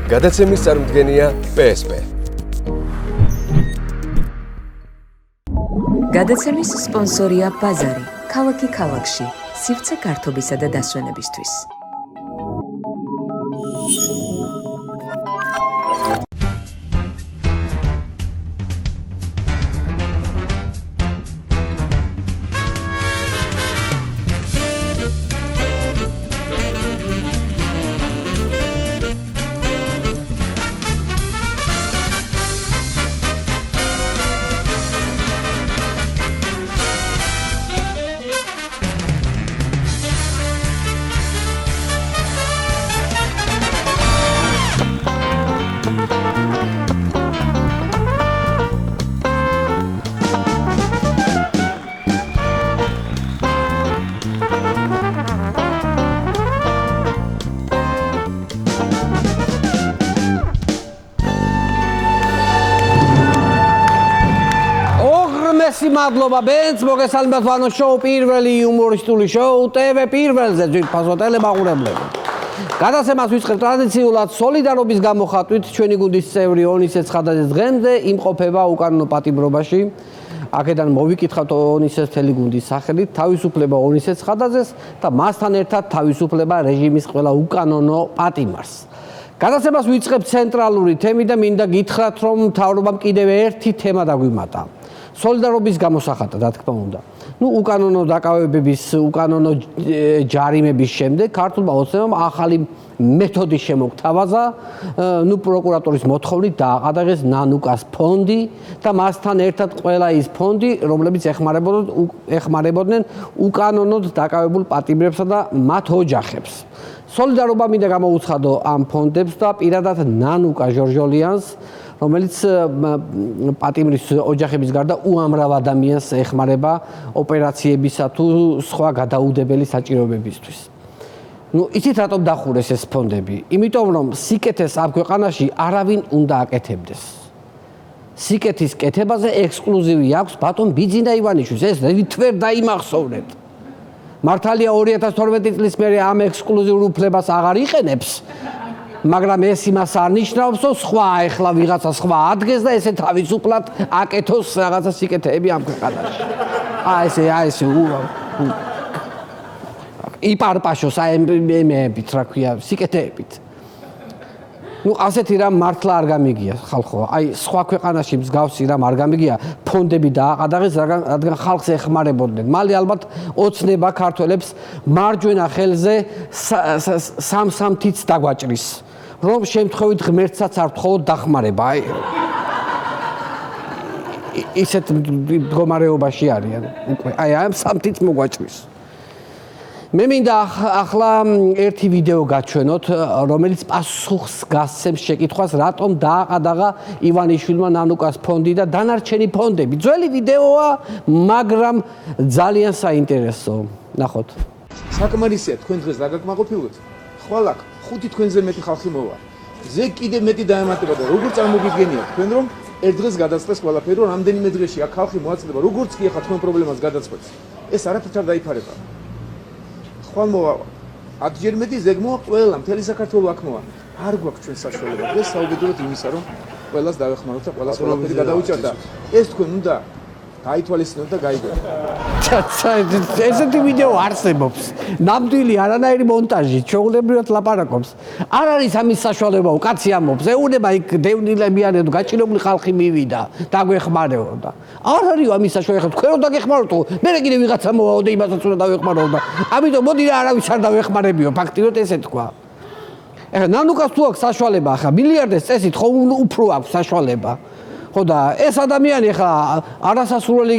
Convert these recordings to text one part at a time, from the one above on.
გადაცემის წარმდგენია PSP. გადაცემის სპონსორია ბაზარი, ქალაქი ქალაქში, სივრცე გართობისა და დასვენებისთვის. მადლობა ბენც მოგესალმებით ვანო შოუ პირველი იუმორისტული შოუ TV პირველზე ძვირფასო ტელემაყურებლები. გადაცემას ვიწყებთ ტრადიციულად სოლიდარობის გამოხატვით ჩვენი გუნდის წევრი ონისე ცხადაძის დღემდე იმყოფება უკანონო პატიმრობაში. აქედან მოვიკითხავთ ონისეს მთელი გუნდის სახელით თავისუფლება ონისე ცხადაძეს და მასთან ერთად თავისუფლება რეჟიმის ყველა უკანონო პატიმარს. გადაცემას ვიწყებთ ცენტრალური თემით და მინდა გითხრათ რომ მთავრობამ კიდევ ერთი თემა დაგვიმატა. სოლიდარობის გამოსახატად, რა თქმა უნდა. უკანონო დაკავებების, უკანონო ჯარიმების შემდეგ ქართულმა ოცნებამ ახალი მეთოდი შემოგთავაზა, პროკურატურის მოთხოვნით დააყადაღეს ნანუკას ფონდი და მასთან ერთად ყველა ის ფონდი, რომლებიც ეხმარებოდნენ უკანონოდ დაკავებულ პატიმრებსა და მათ ოჯახებს. სოლიდარობა მინდა გამოუცხადო ამ ფონდებს და პირადად ნანუკა ჟორჟოლიანს, რომელიც პატიმრის ოჯახების გარდა უამრავ ადამიანს ეხმარება ოპერაციებისა თუ სხვა გადაუდებელი საჭიროებებისთვის. იცით რატომ დახურეს ეს ფონდები? იმიტომ რომ სიკეთეს ამ ქვეყანაში არავინ უნდა აკეთებდეს. სიკეთის კეთებაზე ექსკლუზივი აქვს ბატონ ბიძინა ივანიშვილს, ეს რითვერ დაიმახსოვრეთ. მართალია 2012 წლის მერე ამ ექსკლუზიურ უფლებას აღარ იყენებს. მაგრამ ეს იმას არ ნიშნავს, რომ სხვა ეხლა ვიღაცა სხვა ადგეს და ესე თავისუფლად აკეთოს რაღაცა სიკეთეები ამ ქვეყანაში. ესე იპარპაშოს ემეებით, რა ქვია, სიკეთეებით. ასეთი რამ მართლა არ გამიგია ხალხო. სხვა ქვეყანაში მსგავსი რამ არ გამიგია, ფონდები დააყადაღეს, რადგან ხალხს ეხმარებოდნენ. მალე ალბათ ოცნება ქართველებს მარჯვენა ხელზე სამ-სამთიც დაგვაჭრის. რომ შემთხვევით ღმერთსაც არ ვთხოვოთ დახმარება. ისეთ მდგომარეობაში არიან უკვე. ამ სამთიც მოგვაჭრის. მე მინდა ახლა ერთი ვიდეო გაჩვენოთ, რომელიც პასუხს გასცემს შეკითხვას, რატომ დააყადაღა ივანიშვილმა ნანუკას ფონდი და დანარჩენი ფონდები. ძველი ვიდეოა, მაგრამ ძალიან საინტერესო. ნახოთ. საკმარისია თქვენ დღეს რა გაკმაყოფილოთ? ხვალ აქ 5 თქვენზე მეტი ხალხი მოვა. ზე კიდე მეტი დაემატება და როგორ წარმოგიდგენიათ თქვენ რომ ერთ დღეს გადაწყვეტს ყველაფერი, რომ რამდენიმე დღეში აქ ხალხი მოაწდება, როგორც კი ახლა თქვენ პრობლემას გადაწყვეტს. ეს არაფერთ არ დაიფარება. ხვალ მოვა 10 ჯერ მეტი ზეგ მოვა ყველა მთელი საქართველოს აქ მოვა. არ გვაქვს ჩვენ საშუალება დღეს საუბედუროთ იმისა, რომ ყველას დავეხმაროთ და ყველას ყველაფერი გადავიჭერთ და ეს თქვენ უნდა გაითვალისწინოთ და გაიგოთ. ესეთი ვიდეო არსებობს. ნამდვილი არანაირი მონტაჟი, ჩვეულებრივად ლაპარაკობს. არ არის ამის საშუალებაო, კაცი ამბობს, ეუნება იქ დევნილები არიან, გაჭირებული ხალხი მივიდა, დაგვეხმარებოდა. არ არის ამის საშუალება, თქვენ რომ დაგეხმაროთ, მე კიდე ვიღაცა მოვაო და იმასაც უნდა დავეხმაროთ და ამიტომ მოდი რა არავის არ დავეხმარებიო, ფაქტიურად ესე თქვა. ეხლა ნანუკას თუ აქვს საშუალება, ახლა მილიარდეს წესით ხო უფრო აქვს საშუალება. ხო და ეს ადამიანი ხა არასასურველი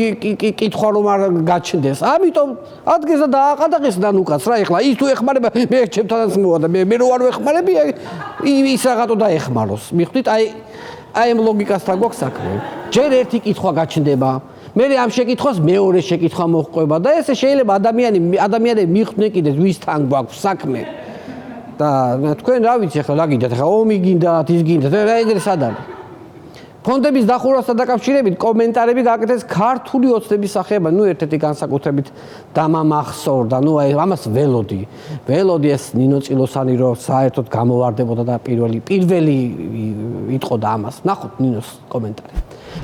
კითხვა რომ არ გაჩნდეს. ამიტომ ადგეს და დააყადაღეს ნანუკას რა ეხლა ის თუ ეხმარება მე ჩემთანაც მოვა და მე რო არ ვეხმარები ის რაღაცო დაეხმაროს. მიხვდით აი ამ ლოგიკასთან გვაქვს საქმე. ჯერ ერთი კითხვა გაჩნდება, მე ამ შეკითხვას მეორე შეკითხვა მოჰყვება და ესე შეიძლება ადამიანები მიხვდნენ კიდე ვისთან გვაქვს საქმე. და თქვენ რა ვიცი ახლა რა გინდათ ახლა ომი გინდათ ის გინდათ რა ეგრე სად არის ფონდების დახურვასთან დაკავშირებით კომენტარები გააკეთეს ქართული ოცნების სახეობა, ერთ-ერთი განსაკუთრებით დამამახსოვრდა, აი ამას ველოდი ეს ნინო წილოსანი რო საერთოდ გამოვარდებოდა და პირველი იტყოდა ამას. ნახოთ ნინოს კომენტარი.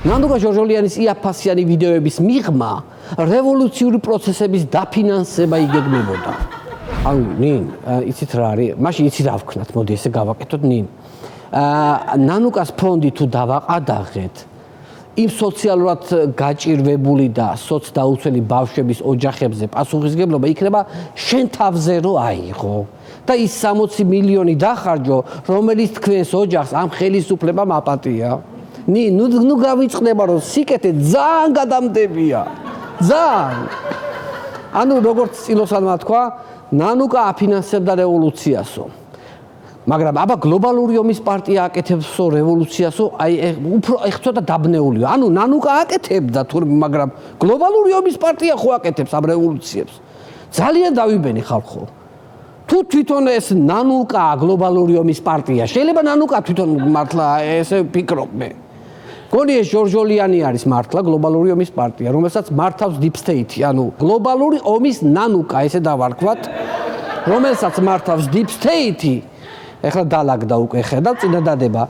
ნანუკა ჟორჟოლიანის იაფასიანი ვიდეოების მიღმა რევოლუციური პროცესების დაფინანსება იგეგმებოდა. ანუ ნინ, იცით რა არის? მაშინ იცი რა ვქნათ, მოდი ესე გავაკეთოთ ნინ. ნანუკას ფონდი თუ დავაყადაღეთ იმ სოციალურად გაჭირვებული და სოცდაუცველი ბავშვების ოჯახებზე პასუხისმგებლობა იქნება შენ თავზე რო აიღო და ის 60 მილიონი დახარჯო, რომელიც თქვენს ოჯახს ამ ხელისუფლებამ აპატია. ნუ გავიწყდება რომ სიკეთე ძალიან გადამდებია. ძალიან. ანუ როგორც წილოსანმა თქვა, ნანუკა აფინანსებდა რევოლუციასო. მაგრამ აბა გლობალური ომის პარტია აკეთებსო რევოლუციასო, აი უფრო ცოტა დაბნეულია. ანუ ნანუკა აკეთებდა თურმე, მაგრამ გლობალური ომის პარტია ხო აკეთებს ამ რევოლუციებს. ძალიან დავიბენი ხალხო. თუ თვითონ ეს ნანუკა გლობალური ომის პარტია, შეიძლება ნანუკა თვითონ მართლა ესე ფიქრობ მე. გონი ეს ჟორჟოლიანი არის მართლა გლობალური ომის პარტია, რომელსაც მართავს Deep State, ანუ გლობალური ომის ნანუკა, ესე დავარქვათ, რომელსაც მართავს Deep State. ეხლა დალაგდა უკვე ხედავ წინადადება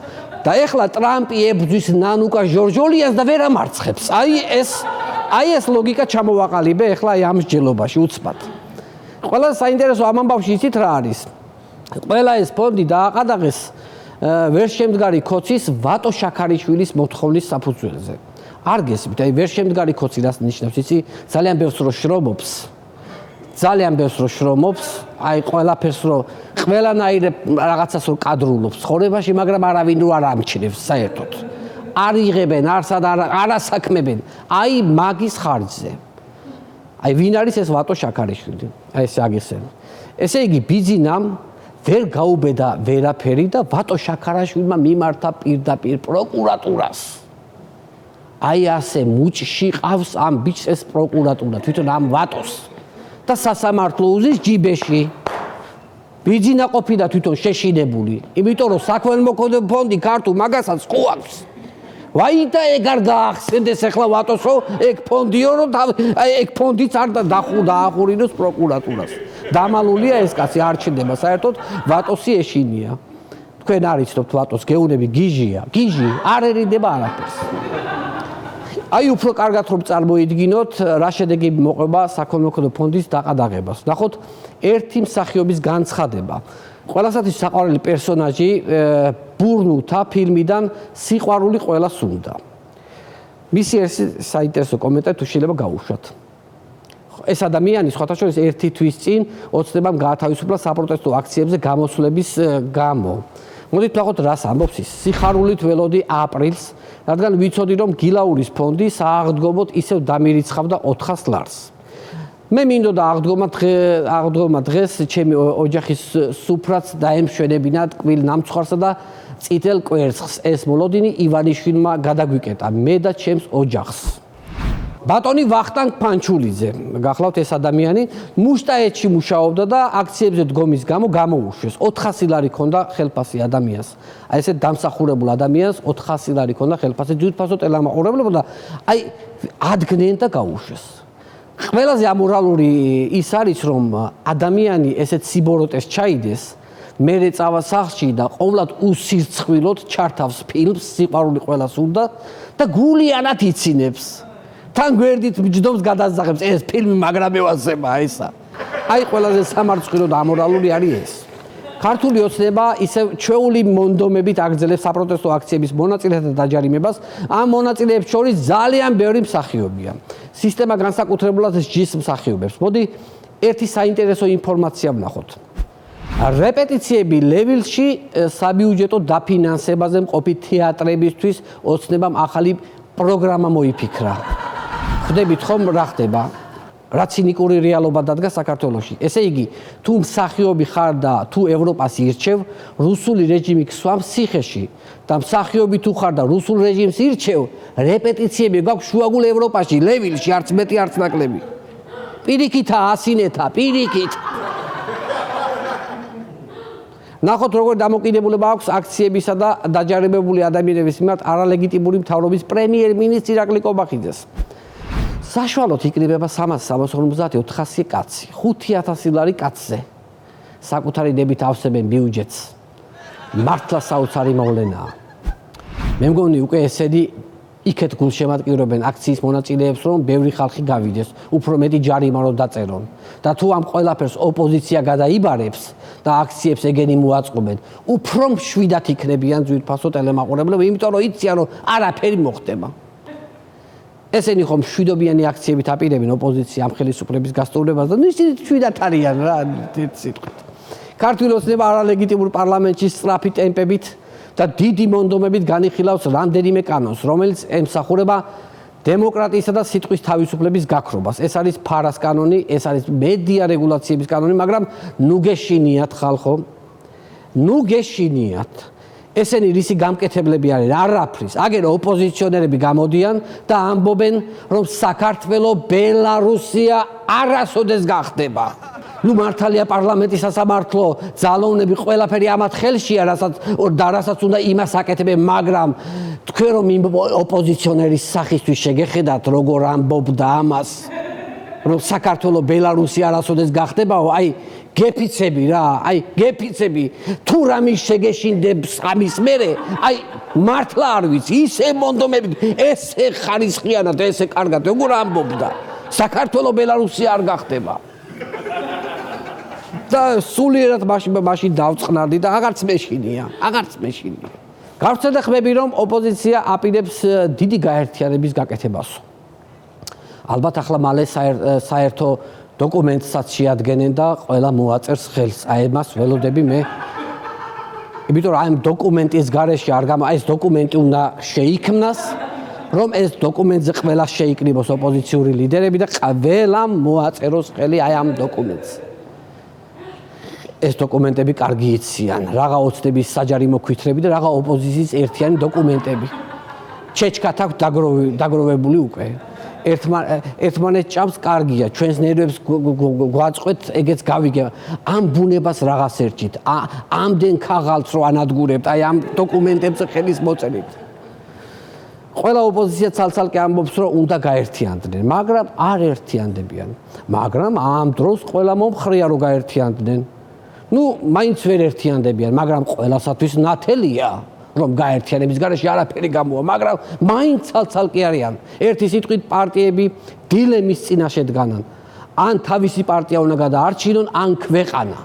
და ეხლა ტრამპი ებრძვის ნანუკა ჟორჟოლიანს და ვერ ამარცხებს. აი ეს ლოგიკა ჩამოვაყალიბე ეხლა აი ამ მსჯელობაში უცბად. ყველა საინტერესო ამ ამბავში იცით რა არის? ყველა ეს ფონდი დააყადაღეს ვერ შემდგარი ქოცის ვატო შაქარიშვილის მოთხოვნის საფუძველზე. არ გესმით, აი ვერ შემდგარი ქოცი რას ნიშნავს, იცი? ძალიან ბევრს რო შრომობს, აი ყველაფერს რო ყველანაირ რაღაცას რო კადრულობს ცხოვრებაში, მაგრამ არავინ რო არ ამჩნევს საერთოდ. არ იღებენ, არ ასაქმებენ, აი მაგის ხარჯზე. აი ვინ არის ეს ვატო შაქარიშვილი? აი ესე აგიხსენე. ესე იგი ბიძინამ ვერ გაუბედა ვერაფერი და ვატო შაქარაშვილმა მიმართა პირდაპირ პროკურატურას. აი ასე მუჭში ყავს ამ ბიჭს ეს პროკურატურა, თვითონ ამ ვატოს. და სასამართლო უზის ჯიბეში. ბიძინა ყოფილა თვითონ შეშინებული, იმიტომ რომ საქველმოქმედო ფონდი ქართულ მაგასაც ყუავს. ვაი და ეგ არ გაახსენდეს ახლა ვატოსო, ეგ ფონდიო რომ ეგ ფონდიც არ დაახურინოს პროკურატურას. დამალულია ეს კაცი, არ ჩნდება საერთოდ ვატოსი ეშინია. თქვენ არ იცნობთ ვატოს გეუნები გიჟია, გიჟი არ ერიდება არაფერს. აი უფრო კარგად რომ წარმოიდგინოთ რა შედეგი მოყვება საქველმოქმედო ფონდის დაყადაღებას. ნახოთ ერთი მსახიობის განცხადება. ყველასათვის საყვარელი პერსონაჟი ბურნუთა ფილმიდან სიყვარული ყველას უნდა. მისი ეს საინტერესო კომენტარი თუ შეიძლება გაუშვათ. ეს ადამიანი სხვათა შორის ერთი თვის წინ ოცნებამ გაათავისუფლა საპროტესტო აქციებზე გამოსვლების გამო. მოდით ნახოთ რას ამბობს ის. სიხარულით ველოდი აპრილს, რადგან ვიცოდი რომ გილაურის ფონდი სააღდგომოდ ისევ დამირიცხავდა 400 ლარს. მე მინდოდა აღდგომა დღეს ჩემი ოჯახის სუფრაც დაემშვენებინა ტკბილ ნამცხვარსა და წითელ კვერცხს. ეს მოლოდინი ივანიშვილმა გადაგვიკეტა მე და ჩემს ოჯახს. ბატონი ვახტანგ ფანჩულიძე, გახლავთ ეს ადამიანი, მუშტაეთში მუშაობდა და აქციებზე დგომის გამო გამოუშვეს. 400 ლარი ჰქონდა ხელფასი ადამიანს. აი ესე დამსახურებულ ადამიანს 400 ლარი ჰქონდა ხელფასი, ძვირფასო ტელემაყურებლებო და აი ადგნენ და გაუშვეს. ყველაზე ამორალური ის არის, რომ ადამიანი ესეთ სიბოროტეს ჩაიდეს, მერე წავა სახლში და ყოვლად უსირცხვილოდ ჩართავს ფილმს სიყვარული ყველას უნდა და გულიანად იცინებს. თან გვერდით ჯდომს გადასახებს ეს ფილმი მაგრამ ევასება ესა. აი ყველაზე სამარცხვინო და ამორალური არის ეს. ქართული ოცნება ისევ ჩვეული მონდომებით აგრძელებს საპროტესტო აქციების მონაწილეთა დაჯარიმებას. ამ მონაწილეებს შორის ძალიან ბევრი მსახიობია. სისტემა განსაკუთრებულად ჯის მსახიობებს. მოდი ერთი საინტერესო ინფორმაცია ვნახოთ. რეპეტიციები ლევილში საბიუჯეტო დაფინანსებაზე მყოფი თეატრებისთვის ოცნებამ ახალი პროგრამა მოიფიქრა. ხვდებით ხომ რა ხდება? რა ცინიკური რეალობა დადგა საქართველოში. ესე იგი, თუ მსახიობი ხარ და თუ ევროპას ირჩევ, რუსული რეჟიმი გსვამს ციხეში და მსახიობი თუ ხარ და რუსულ რეჟიმს ირჩევ, რეპეტიციები გაქვს შუაგულ ევროპაში, ლევილში, არც მეტი, არც ნაკლები. პირიქითა ასინეთა, პირიქით. ნახოთ როგორ დამოკიდებულება აქვს აქციებისა და დაჯარებებული ადამიანების მიმართ არალეგიტიმური მთავრობის პრემიერ-მინისტრ ირაკლი კობახიძეს. საშუალოდ იკრიბება 350-400 კაცი, 5,000 ლარი კაცზე. საკუთარი დებით ავსებენ ბიუჯეტს. მართლა საოცარი მოვლენაა. მე მგონი უკვე ესენი იქეთ გულშემატკივრებენ აქციის მონაწილეებს, რომ ბევრი ხალხი გავიდეს, უფრო მეტი ჯარიმა რომ დაწერონ. და თუ ამ ყველაფერს ოპოზიცია გადაიბარებს და აქციებს ეგენი მოაწყობენ, უფრო მშვიდად იქნებიან ძვირფასო ტელემაყურებლები, იმიტომ რომ იციან, რომ არაფერი მოხდება. ესენი ხომ მშვიდობიანი აქციებით აპირებენ ოპოზიცია ამ ხელისუფლების გასტოვრებას და ისინი მშვიდად არიან რა, სიტყვით. ქართული ოცნება არალეგიტიმურ პარლამენტში სწრაფი ტემპებით და დიდი მონდომებით განიხილავს რამდენიმე კანონს, რომელიც ემსახურება დემოკრატიისა და სიტყვის თავისუფლების გაქრობას. ეს არის ფარას კანონი, ეს არის მედია რეგულაციების კანონი, მაგრამ ნუ გეშინიათ ხალხო, ნუ გეშინიათ. ესენი რისი გამკეთებლები არიან, არაფრის. აგერ ოპოზიციონერები გამოდიან და ამბობენ, რომ საქართველო ბელარუსია არასოდეს გახდება. ნუ მართალია პარლამენტის სასამართლო ძალოვნები ყველაფერი ამათ ხელშია, რასაც უნდა იმას აკეთებენ, მაგრამ თქვენ რომ იმ ოპოზიციონერის სახისთვის შეგეხედათ, როგორ ამბობდა ამას, რომ საქართველო ბელარუსი არასოდეს გახდებაო, აი გეფიცები რა, აი გეფიცები, თუ რამის შეგეშინდებს ამის მერე, აი მართლა არ ვიცი, ისე მონდომები, ესე ხარისხიანად, ესე კარგად, როგორ ამბობდა, საქართველო ბელარუსი არ გახდება. და სულიერად მაშინ დავწყნარდი და აღარც მეშინია. გავრცელდა ხმები, რომ ოპოზიცია აპირებს დიდი გაერთიანების გაკეთებასო. ალბათ ახლა მალე საერთო დოკუმენტსაც შეადგენენ და ყველა მოაწერს ხელს. აი მას ველოდები მე. იმიტომ რომ აი ამ დოკუმენტის გარეშე ეს დოკუმენტი უნდა შეიქმნას, რომ ეს დოკუმენტზე ყველა შეიკრიბოს ოპოზიციური ლიდერები და ყველამ მოაწეროს ხელი აი ამ დოკუმენტს. ეს დოკუმენტები კარგი იციან, რაღა ოცნების საჯარი მოქვითრები და რაღა ოპოზიციის ერთიანი დოკუმენტები. ჩეჩქათ აქვს დაგროვებული უკვე. ერთმანეთს ჭამს კარგია, ჩვენს ნერვებს გვაწყვეთ, ეგეც გავიგებ. ამ ბუნებას რაღაც ერჩით, ამდენ ქაღალდს რო ანადგურებთ, აი ამ დოკუმენტებზე ხელის მოწერით. ყველა ოპოზიცია ცალ-ცალკე ამბობს, რომ უნდა გაერთიანდნენ, მაგრამ არ ერთიანდებიან. მაგრამ ამ დროს ყველა მომხრეა რომ გაერთიანდნენ. ნუ მაინც ვერ ერთიანდებიან, მაგრამ ყველასათვის ნათელია, რომ გაერთიანების გარეშე არაფერი გამოვა, მაგრამ მაინც ცალ-ცალკე არიან. ერთი სიტყვით პარტიები დილემის წინაშე დგანან. ან თავისი პარტია უნდა გადაარჩინონ, ან ქვეყანა.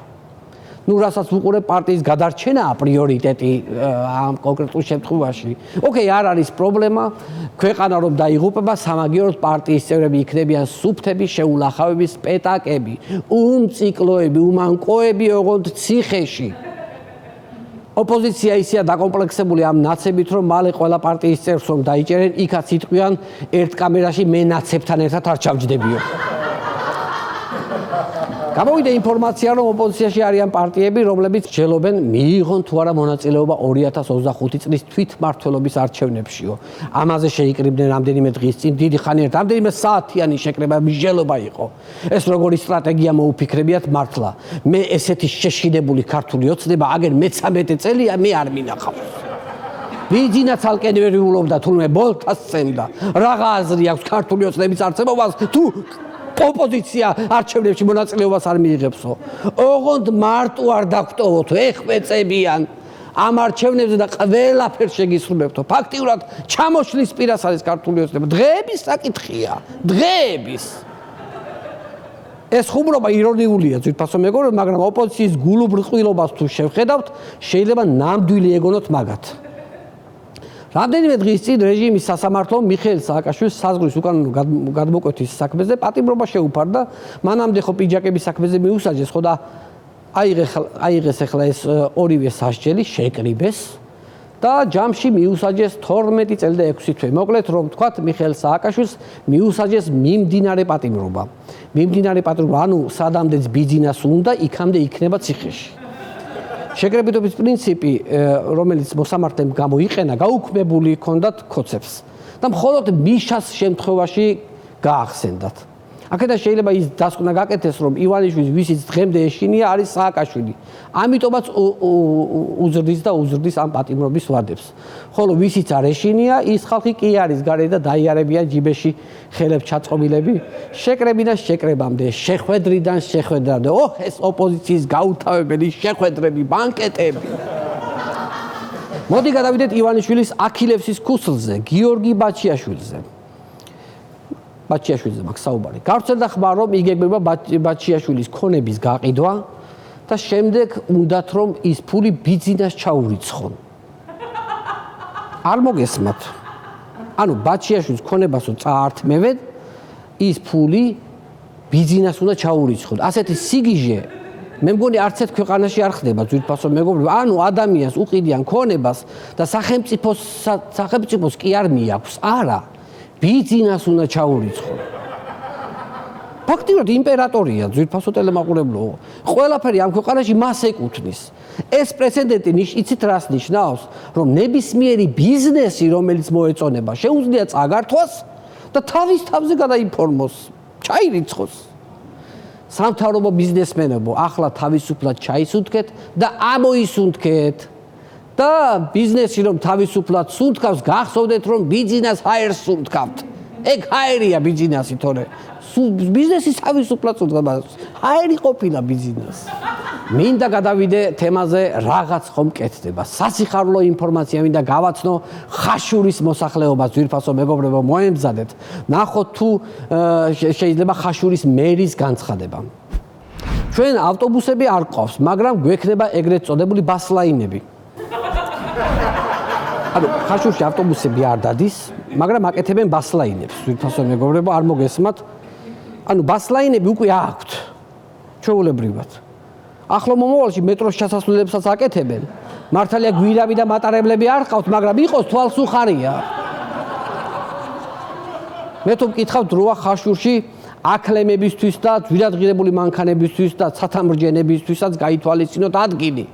ნუ რასაც ვუყურებ, პარტიის გადარჩენაა პრიორიტეტი ამ კონკრეტულ შემთხვევაში. ოკეი, არ არის პრობლემა, ქვეყანა რომ დაიღუპება, სამაგიეროდ პარტიის წევრები იქნებიან სუფთები, შეულახავები, სპეტაკები, უმციკლოები, უმანკოები, ოღონდ ციხეში. ოპოზიცია ისეა დაკომპლექსებული ამ ნაცებით, რომ მალე ყველა პარტიის წევრს რომ დაიჭერენ, იქაც იტყვიან ერთ კამერაში მე ნაცებთან ერთად არ ჩავჯდებიო. გამოვიდა ინფორმაცია, რომ ოპოზიციაში არიან პარტიები, რომლებიც ჯელობენ მიიღონ თუ არა მონაწილეობა 2025 წლის თვითმმართველობის არჩევნებშიო. ამაზე შეიკრიბნენ რამდენიმე დღის წინ, დიდი ხანი ერთ, რამდენიმე საათიანი შეკრება მსჯელობა იყო. ეს როგორი სტრატეგია მოუფიქრებიათ მართლა. მე ესეთი შეშინებული ქართული ოცნება, აგერ მე-13 წელია მე არ მინახავს. ვიძინა ცალკე ვერ ვიულობდა, თურმე ბოლტას წემდა. რაღა აზრი აქვს ქართული ოცნების არსებობას, თუ ოპოზიცია არჩევნებში მონაწილეობას არ მიიღებსო. ოღონდ მარტო არ დაგტოვოთ, ეხვეწებიან ამ არჩევნებზე და ყველაფერს შეგისრულებთო. ფაქტიურად ჩამოშლის პირას არის ქართული ოცნება. დღეების საკითხია, დღეების. ეს ხუმრობა ირონიულია, ძვირფასო მეგობრებო, მაგრამ ოპოზიციის გულუბრწყვილობას თუ შევხედავთ, შეიძლება ნამდვილი ეგონოთ მაგათ. რამდენიმე დღის წინ რეჟიმის სასამართლომ მიხეილ სააკაშვილის საზღვრის უკანონო გადმოკვეთის საქმეზე პატიმრობა შეუფარდა. მანამდე ხო პიჯაკების საქმეზე მიუსაჯეს, ხო და აიღეს ახლა ეს ორივე სასჯელი შეკრიბეს და ჯამში მიუსაჯეს 12 წელი და 6 თვე. მოკლედ რომ ვთქვათ, მიხეილ სააკაშვილს მიუსაჯეს მიმდინარე პატიმრობა. მიმდინარე პატიმრობა, ანუ სადამდეც ბიძინას უნდა, იქამდე იქნება ციხეში. შეკრებითობის პრინციპი, რომელიც მოსამართლემ გამოიყენა, გაუქმებული ჰქონდათ ქოცებს და მხოლოდ მიშას შემთხვევაში გაახსენდათ. აქედან შეიძლება ის დასკვნა გაკეთდეს, რომ ივანიშვილის ვისიც დღემდე ეშინია არის სააკაშვილი. ამიტომაც უზრდის და უზრდის ამ პატიმრობის ვადებს. ხოლო ვისიც არ ეშინია, ის ხალხი კი არის გარეთ და დაიარებიან ჯიბეში ხელებს ჩაწყობილები, შეკრებიდან შეკრებამდე, შეხვედრიდან შეხვედრამდე. ეს ოპოზიციის გაუთავებელი შეხვედრები, ბანკეტები. მოდი გადავიდეთ ივანიშვილის აქილევსის ქუსლზე, გიორგი ბაჩიაშვილზე. ბაჩიაშვილზე მაქვს საუბარი. გავრცელდა ხმა, რომ იგეგმება ბაჩიაშვილის ქონების გაყიდვა და შემდეგ უნდათ რომ ის ფული ბიძინას ჩაურიცხონ. არ მოგესმათ. ანუ ბაჩიაშვილის ქონებასო წაართმევენ, ის ფული ბიძინას უნდა ჩაურიცხონ. ასეთი სიგიჟე მე მგონი არც ერთ ქვეყანაში არ ხდება ძვირფასო მეგობრებო. ანუ ადამიანს უყიდიან ქონებას და სახელმწიფოს კი არ მიაქვს. არა. ბიძინას უნდა ჩაურიცხონ. ფაქტიურად იმპერატორია ძვირფასო ტელემაყურებლო. ყველაფერი ამ ქვეყანაში მას ეკუთვნის. ეს პრეცედენტი იცით რას ნიშნავს? რომ ნებისმიერი ბიზნესი, რომელიც მოეწონება, შეუძლია წაგართვას და თავის თავზე გადაიფორმოს, ჩაირიცხოს. სამთავრობო ბიზნესმენებო, ახლა თავისუფლად ჩაისუნთქეთ და ამოისუნთქეთ. და ბიზნესი რომ თავისუფლად სუნთქავს, გახსოვდეთ რომ ბიძინას ჰაერს სუნთქავთ. ეგ ჰაერია ბიძინასი, თორე ბიზნესის თავისუფლად სუნთქავს. ჰაერი ყოფილა ბიძინას. მინდა გადავიდე თემაზე რაღაც ხომ კეთდება. სასიხარულო ინფორმაცია მინდა გავაცნო ხაშურის მოსახლეობას ძვირფასო მეგობრებო, მოემზადეთ. ნახოთ თუ შეიძლება ხაშურის მერის განცხადება. ჩვენ ავტობუსები არ ყავს, მაგრამ გვექნება ეგრეთ წოდებული ბასლაინები. ანუ ხაშურში ავტობუსები არ დადის, მაგრამ აკეთებენ ბასლაინებს. ძვირფასო მეგობრებო, არ მოგესმათ. ანუ ბასლაინები უკვე აქვთ. ჩვეულებრივად. ახლო მომავალში მეტროს ჩასასვლელებსაც აკეთებენ. მართალია გვირავი და მატარებლები არ ყავთ, მაგრამ იყოს თვალსუხარია. მე თუ მკითხავ დროა ხაშურში აკლემებისთვის და ძვირადღირებული მანქანებისთვის და ცათამრჯენებისთვისაც გაითვალისწინოთ ადგილი.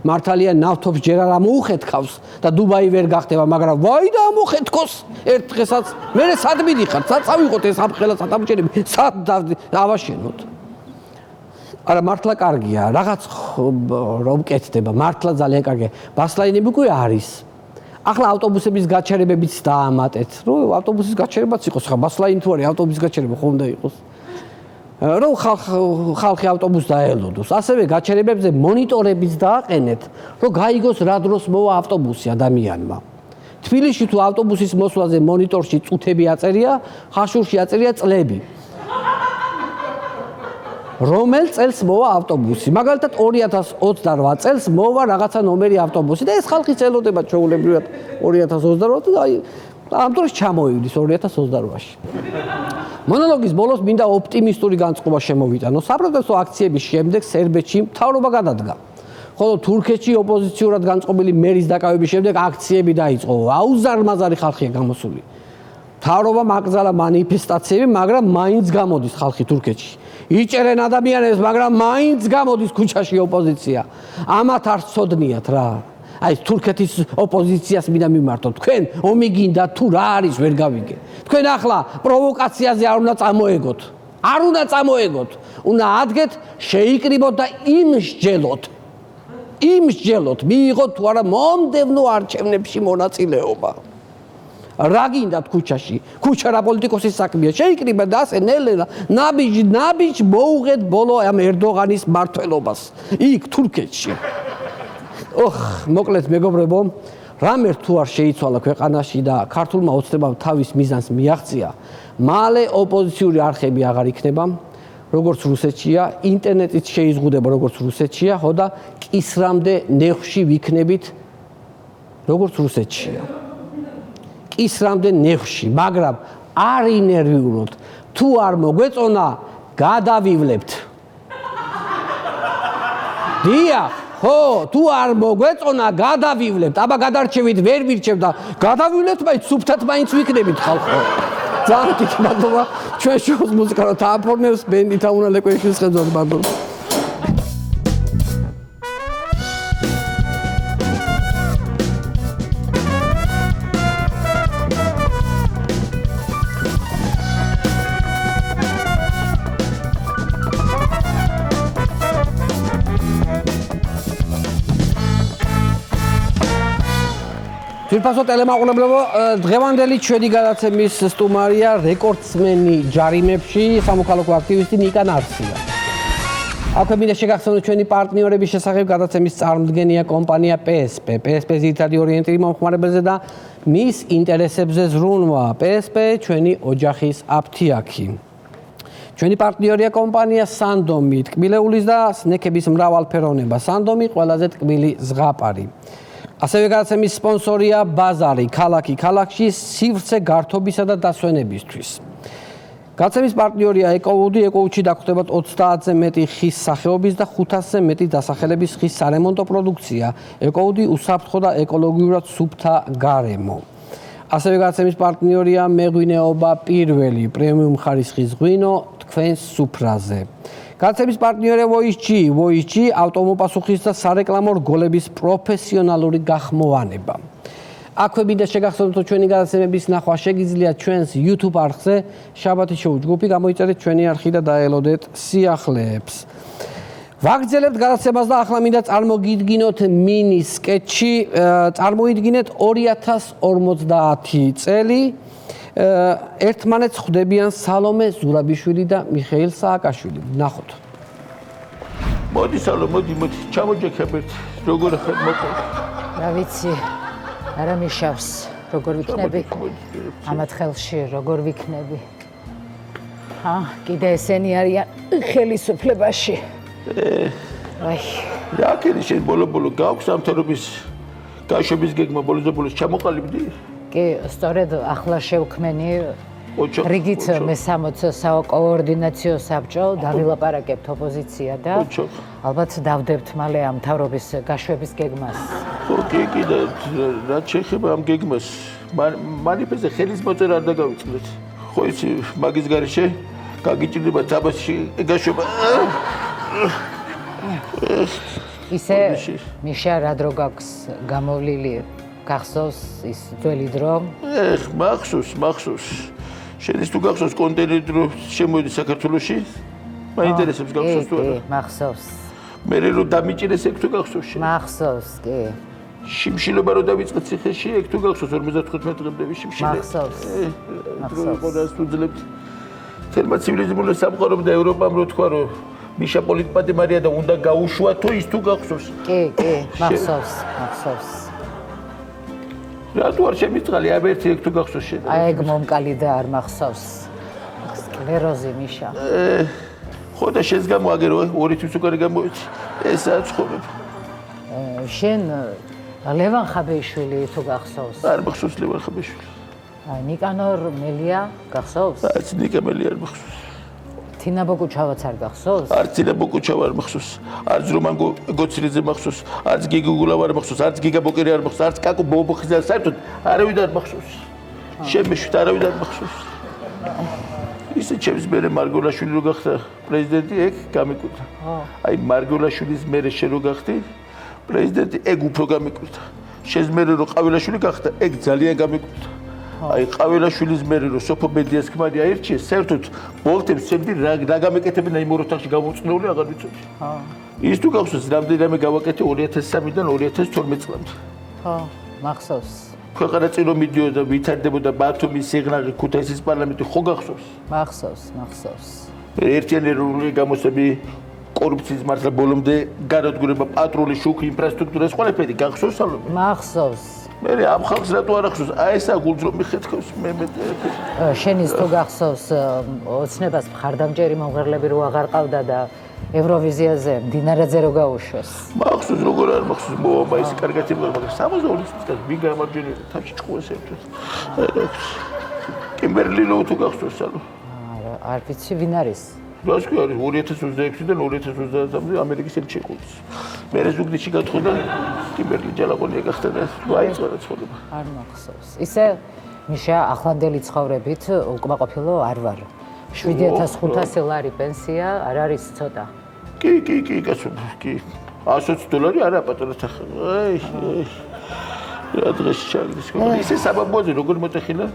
მართალია ნავთობს ჯერ არ ამოუხეთქავს და დუბაი ვერ გახდება, მაგრამ ვაი და ამოხეთქოს ერთ დღესაც. მე სად მიდიხართ? სად წავიღოთ ეს ამხელა ცათამრჯენები? სად დავაშენოთ? არა მართლა კარგია, რაღაც რომ კეთდება, მართლა ძალიან კარგია. ბასლაინები უკვე არის. ახლა ავტობუსების გაჩერებებიც დაამატეთ. რომ ავტობუსის გაჩერებაც იყოს, ხა ბასლაინი თუ არის ავტობუსის გაჩერება ხომ უნდა იყოს. რომ ხალხი ავტობუსს დაელოდოს. ასევე გაჩერებებზე მონიტორებიც დააყენეთ, რომ გაიგოს რა დროს მოვა ავტობუსი ადამიანმა. თბილისში თუ ავტობუსის მოსვლაზე მონიტორში წუთები აწერია, ხაშურში აწერია წლები. რომელ წელს მოვა ავტობუსი? მაგალითად 2028 წელს მოვა რაღაცა ნომერი ავტობუსი და ეს ხალხი ელოდება ჩვეულებრივად 2028 და აი ამ დროს ჩამოივლის 2028-ში. მონოლოგის ბოლოს მინდა ოპტიმისტური განწყობა შემოვიტანო. საპროტესტო აქციების შემდეგ სერბეთში მთავრობა გადადგა. ხოლო თურქეთში ოპოზიციურად განწყობილი მერის დაკავების შემდეგ აქციები დაიწყო. აუზარმაზარი ხალხია გამოსული. მთავრობამ აკრძალა მანიფესტაციები, მაგრამ მაინც გამოდის ხალხი თურქეთში. იჭერენ ადამიანებს, მაგრამ მაინც გამოდის ქუჩაში ოპოზიცია. ამათ არ სწოდნიათ რა. აი თურქეთის ოპოზიციას მინდა მიმართოთ. თქვენ ომი გინდა თუ რა არის ვერ გავიგე. თქვენ ახლა პროვოკაციაზე არ უნდა წამოეგოთ. არ უნდა წამოეგოთ. უნდა ადგეთ, შეიკრიბოთ და იმსჯელოთ. იმსჯელოთ, მიიღოთ თუ არა მომდევნო არჩევნებში მონაწილეობა. რა გინდათ ქუჩაში? ქუჩა რა პოლიტიკოსის საქმეა. შეიკრიბა და ასე ნელ-ნელა ნაბიჯ მოუღეთ ბოლო ამ ერდოღანის მმართველობას. იქ თურქეთში. მოკლედ მეგობრებო, რამე თუ არ შეიცვალა ქვეყანაში და ქართულმა ოცნებამ თავის მიზანს მიაღწია, მალე ოპოზიციური არხები აღარ იქნება, როგორც რუსეთშია, ინტერნეტიც შეიზღუდება როგორც რუსეთშია, ხო და კისრამდე ნეხვში ვიქნებით როგორც რუსეთშია. კისრამდე ნეხვში, მაგრამ არ ინერვიულოთ. თუ არ მოგვეწონა, გადავივლებთ. დიახ, ხო, თუ არ მოგვეწონა, გადავივლებთ. აბა გადარჩევით ვერ ვირჩევ და გადავივლებთ, მაინც სუფთად მაინც ვიქნებით ხალხო. ძალიან დიდი მადლობა. ჩვენ შოუს მუსიკა რა თაფორნებს ბენდი თაუნა ლეკვეშის ხედავთ მადლობა. ძვირფასო ტელემაყურებლებო, დღევანდელი ჩვენი გადაცემის სტუმარია რეკორდსმენი ჯარიმებში, სამოქალაქო აქტივისტი ნიკა ნარსია. აქვე მინდა შეგახსენოთ ჩვენი პარტნიორების შესახებ გადაცემის წარმომადგენია კომპანია PSP. PSP-ს ძირითადი ორიენტირი მომხმარებელზე და მის ინტერესებზე ზრუნვა. PSP ჩვენი ოჯახის აფთიაქი. ჩვენი პარტნიორია კომპანია სანდომი, ტკბილეულის და სნექების მრავალფეროვნება. სანდომი ყველაზე ტკბილი ზღაპარი. ასევე გადაცემის სპონსორია ბაზარი, ქალაქი ქალაქში სივრცე გართობისა და დასვენებისთვის. გადაცემის პარტნიორია ეკოუდი, ეკოუდში დაგხვდებათ 30-ზე მეტი ხის სახეობის და 500-ზე მეტი დასახელების ხის სარემონტო პროდუქცია. ეკოუდი უსაფრთხო და ეკოლოგიურად სუფთა გარემო. ასევე გადაცემის პარტნიორია მეღვინეობა პირველი, პრემიუმ ხარისხის ღვინო თქვენს სუფრაზე. გადაცემის პარტნიორია Voice-G ავტომოპასუხის და სარეკლამო რგოლების პროფესიონალური გახმოვანება. აქვე მინდა შეგახსენოთ, რომ ჩვენი გადაცემების ნახვა შეგიძლიათ ჩვენს YouTube არხზე, შაბათის შოუ ჯგუფი, გამოიწერეთ ჩვენი არხი და დაელოდეთ სიახლეებს. ვაგრძელებთ გადაცემას და ახლა მინდა წარმოგიდგინოთ მინი სკეჩი, წარმოიდგინეთ 2050 წელი. ერთმანეთს ხვდებიან სალომე ზურაბიშვილი და მიხეილ სააკაშვილი. ნახოთ. მოდი სალო, მოდი, ჩამოჯექებთ, როგორ ხარ მოყოლ. რა ვიცი, არა მიშავს, როგორ ვიქნები? ამათ ხელში როგორ ვიქნები? კიდე ესენი არიან ხელისუფლებაში. აი, რა ქენი შენ ბოლო გაქვს სამთავრობის გაშვების გეგმა ბოლოს ჩამოყალიბდი? კი, სწორედ ახლა შევქმენი რიგით მე-60 საკოორდინაციო საბჭო, დავილაპარაკებთ ოპოზიცია და ალბათ დავდებთ მალე ამ მთავრობის გაშვების გეგმას. ხო, კი და რაც შეეხება ამ გეგმას, მანიფესტზე ხელის მოწერა არ დაგავიწყდეთ. ხო იცი, მაგის გარეშე გაგიჭირდება თაბასში გაშვება. ისე მიშა რა დრო გაქვს გამოვლილი? გახსოვს ის ძველი დრო? მახსოვს. შენის თუ გახსოვს კონტეინერი დრო შემოვიდი საქართველოში? მაინტერესებს გახსოვს თუ არა? მახსოვს. მე რო დამიჭირეს ეგ თუ გახსოვს? მახსოვს, კი. შიმშილობა რო დავიწყეთ ციხეში, ეგ თუ გახსოვს 55 დღემდე შიმშილება? მახსოვს. იყო და სტუდილებთ. თელმა ცივილიზებული სამყარო და ევროპამ რო თქვა რომ მიშა პოლიტპატიმარია და უნდა გაუშვა თუ ის თუ გახსოვს? კი, მახსოვს. რატო არ შემიწყალი ამ ერთი ეგ თუ გახსოვს შენ? აი ეგ მომკალი და არ მახსოვს. სკლეროზი მიშა. ხო და შენს გამო აგერო 2 თვის უკან გამოვიცი. ესაა ცხოვრება. შენ ლევან ხაბეიშვილი თუ გახსოვს? არ მახსოვს ლევან ხაბეიშვილი. ნიკანორ მელია გახსოვს? არც ნიკა მელია არ მახსოვს. თინა ბოკუჩავაც არ გახსოვს? არც თინა ბოკუჩავა არ მახსოვს. არც რომან გოცრიძე მახსოვს, არც გიგო გულავა არ მახსოვს, არც გიგა ბოკერი არ მახსოვს, არც კაკო ბობოხიძე საერთოდ არავინ არ მახსოვს. შემეშვით არავინ არ მახსოვს. ისე ჩემს მერე მარგოლაშვილი რო გახდა პრეზიდენტი, ეგ გამიკვირდა. აი მარგოლაშვილის მერე შენ რო გახდი პრეზიდენტი, ეგ უფრო გამიკვირდა. შენს მერე რო ყავილაშვილი გახდა, ეგ ძალიან გამიკვირდა. აი ყავილაშვილის მერე რო სოფო ბედიას ქმარი აირჩიეს, საერთოდ ბოლტებს შემდი რა გამეკეთებინა იმ ორ ოთახში გამოუწნეული აღარ ვიცოდი. ის თუ გახსოვს, რამდენიმე გავაკეთე 2003-დან 2012 წლამდე. მახსოვს. ქვეყანა წირო მიდიოდა, ვითარდებოდა ბათუმის სიღნაღი, ქუთაისის პარლამენტი, ხო გახსოვს? მახსოვს. ერთიანი ეროვნული გამოსები, კორუფციის მართლა ბოლომდე განადგურება, პატრული შუქი, ინფრასტრუქტურა, ეს ყველაფერი გახსოვს სალომე? მახსოვს. მე ამ ხალხს რატო არ ახსოვს? აი ესა გულძრო მიხეთქავს მე. შენის თუ გახსოვს ოცნებას მხარდამჭერი მომღერლები რო აღარ ყავდა და ევროვიზიაზე მდინარეზე რო გაუშვეს. მახსოვს, როგორ არ მახსოვს, მოვა ის კარგად იმღერა, მაგრამ 62 წელს ვინ გამარჯვენია თავში ჭყუეს ერთად. კიმბერლი რო თუ გახსოვს სალო? არ ვიცი ვინ არის. რას კი არის 2026-დან 2030-მდე ამერიკის ელჩი იყო. მე ზუგდიდში გადხოდა კიმბერლი ჯალაყონია გახდა და დაიწყო ცხოვრება. არ მახსოვს. ისე მიშა ახლანდელი ცხოვრებით უკმაყოფილო არ ვარ. 7500 ლარი პენსია არ არის ცოტა. კი, კაცო, კი. $120 არა პატარა თანხა. რა დღეში ჩაგდის ხოლმე. ისე საბაბოზე როგორ მოტეხილა?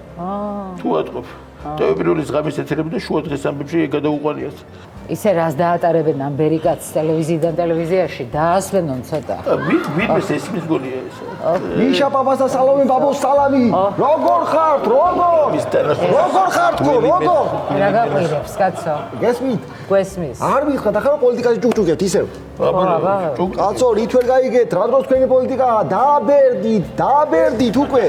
თუ ატყობ. ტელევიზიის ღამის ეთერები და შუა დღეს ამბებში გადაუყვანიათ. ისე რას დაატარებენ ამერიკაც ტელევიზიიდან ტელევიზიაში დაასვენონ ცოტა. ვინმეს ესმის გონია ეს. მიშა პაპას და სალომე ბაბოს სალამი. როგორ ხართ? როგორ? როგორ ხართ? როგორ? რა გაყვირებს, კაცო? გესმით? გვესმის. არ მითხრათ, ახლა პოლიტიკაში ჭუჭუგებთ ისევ. კაცო, რით ვერ გაიგეთ, რა დროს თქვენი პოლიტიკაა? დააბერდით უკვე.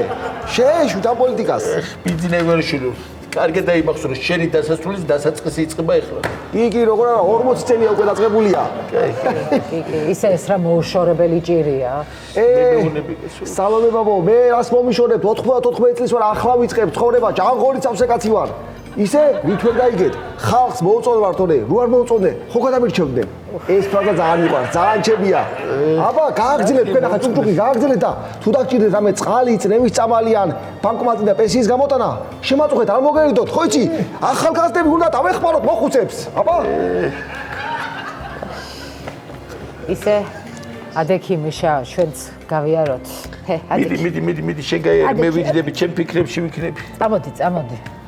შეეშვით ამ პოლიტიკას. ბიძინა ვერშილო. კარგად დაიმახსოვრე, შენი დასასრულის დასაწყისი იწყება ახლა. კი, როგორ არა, 40 წელია უკვე დაწყებულია. კი, ისე ეს რა მოუშორებელი ჭირია. სალომე ბაბო, მე რას მომიშორებთ? 94 წლის ვარ, ახლა ვიწყებ ცხოვრება, ჯანღორი წავსე კაცი ვარ. ისე რით ვერ გაიგეთ, ხალხს მოუწოდე ვარ თორე, რო არ მოუწოდე, ხო გადამირჩევდნენ. ეს ფრაზა ძალიან მიყვარს, ძალიან ჩემია. აბა, გააგრძელეთ თქვენ ახლა ჭუჭუყი, გააგრძელეთ და თუ დაგჭირდეთ რამე წყალი, წნევის წამალიან, ბანკომატი და პენსიის გამოტანა, შემაწუხეთ, არ მოგერიდოთ, ხო იცი? ახალგაზრდები უნდა დავეხმაროთ მოხუცებს. აბა. ისე ადექი მიშა, ჩვენც გავიაროთ. მიდი, შენ გაიარე, მე ვიძდები, ჩემ ფიქრებში ვიქნები.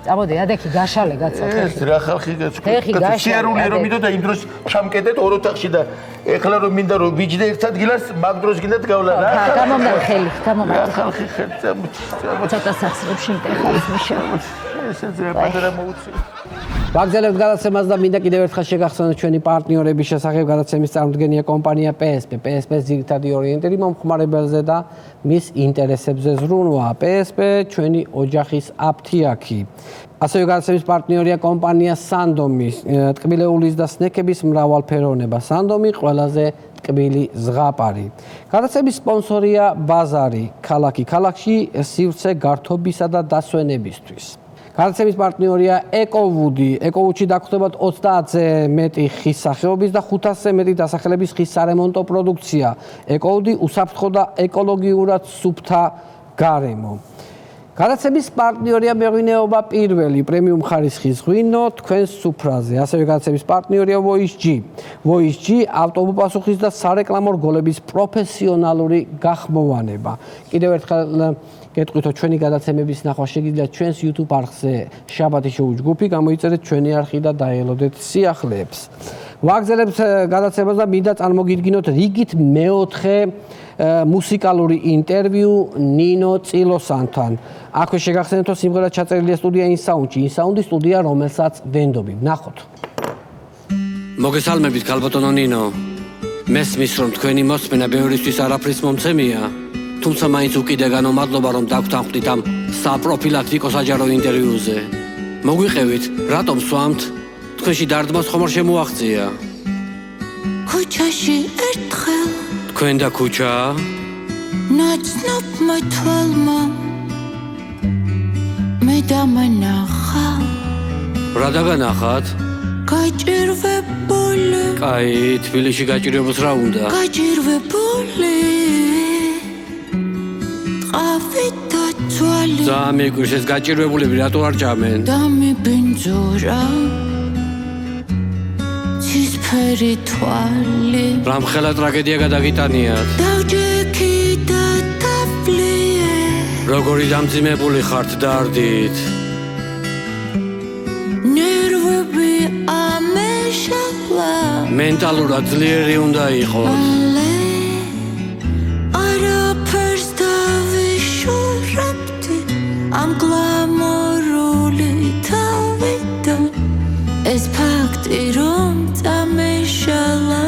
წამოდი, ადექი გაშალე გაცა. ეს რა ხალხი გაცა. სიარული რომ მიდო და იმ დროს ჩამკეტეთ ორ ოთახში და ეხლა რომ მინდა რომ ვიჯდე ერთ ადგილას, მაგ დროს გინდათ გავლა რა. გამომდა ხელი, რა ხალხი ხელი წამოდი. ცოტა სახსრებში მტეხავს მიშა. ესეც რა პატარა მოუწია. ვაგზალებთ გადაცემას და მინდა კიდევ ერთხელ შეგახსენოთ ჩვენი პარტნიორების შესახებ. გადაცემის წარმოდგენია კომპანია PSP. PSP-ს ძირითადი ორიენტირი მომხმარებელზე და მის ინტერესებზე ზრუნვა. PSP ჩვენი ოჯახის აფთიაქი. ასევე გადაცემის პარტნიორია კომპანია Sandomi. ტკბილეულის და სნეკების მრავალფეროვნება. Sandomi ყველაზე ტკბილი ზღაპარი. გადაცემის სპონსორია ბაზარი. ქალაქში სივრცე გართობისა და დასვენებისთვის. გადაცემის პარტნიორია ეკოვუდი. ეკოვუდში დაგხვდებათ 30-ზე მეტი ხის სახეობის და 500-ზე მეტი დასახელების ხის სარემონტო პროდუქცია. ეკოვუდი უსაფრთხო და ეკოლოგიურად სუფთა გარემო. გადაცემის პარტნიორია მეღვინეობა პირველი პრემიუმ ხარისხის ღვინო თქვენს სუფრაზე. ასევე გადაცემის პარტნიორია Voice-G. Voice-G ავტომობილსახის და სარეკლამო რგოლების პროფესიონალური გახმოვანება. კიდევ ერთხელ გეტყვით, ჩვენი გადაცემების ნახვა შეგიძლიათ ჩვენს YouTube არხზე შაბათი შოუ ჯგუფი, გამოიწერეთ ჩვენი არხი და დაელოდეთ სიახლეებს. ვაგზალებთ გადაცემას და მინდა წარმოგიდგინოთ რიგით მეოთხე მუსიკალური ინტერვიუ ნინო წილოსანთან. აქვე შეგახსენებთ, რომ სიმღერა ჩაწერილია სტუდია ინსაუნდში. ინსაუნდი სტუდია, რომელსაც ვენდობი. ნახოთ. მოგესალმებით, ქალბატონო ნინო. მესმის, რომ თქვენი მოსმენა ბევრისთვის არაფრის მომცემია. თუმცა მაინც უკიდეგანო მადლობა, რომ დაგვთანხმდით ამ საპროფილაქტიკო საჯარო ინტერვიუზე. მოგვიყევით, რატომ სვამთ? თქვენში დარდმას ხომ არ შემოაღწია? ქუჩაში ერთხელ თქვენ და ქუჩა? ნაცნობმა თვალმა მე დამანახა. რა დაგანახათ? გაჭირვებული. კაი, თბილისში გაჭირვებას რა უნდა? გაჭირვებული. ტყავი და ძვალი. ზამიგვირს ეს გაჭირვებულები რატო არ ჭამენ? დამიბინძურა. ცისფერი თვალი. რამხელა ტრაგედია გადაგიტანიათ? დავჯექი და დავლიე. როგორი დამძიმებული ხართ დარდით? ნერვები ამეშალა. მენტალურად ძლიერი უნდა იყოთ. არაფერს დავიშურებდი ამ გლამურული თავიდან. ეს ფაქტი რომ წამეშალა.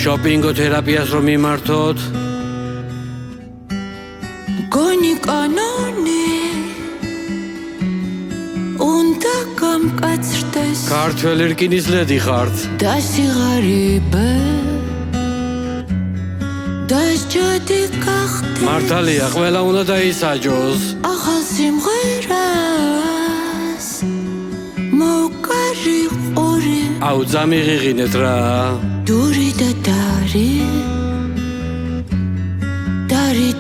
შოპინგო თერაპიას რომ მიმართოთ? გონი კანონი უნდა გამკაცრდეს. ქართველი რკინის ლედი ხართ. და სიღარიბე დასჯადი გახდეს. მართალია, ყველა უნდა დაისაჯოს. ახალ სიმღერას მოკარი ყური. აუ, ძამიღიღინეთ რა. დური და დარი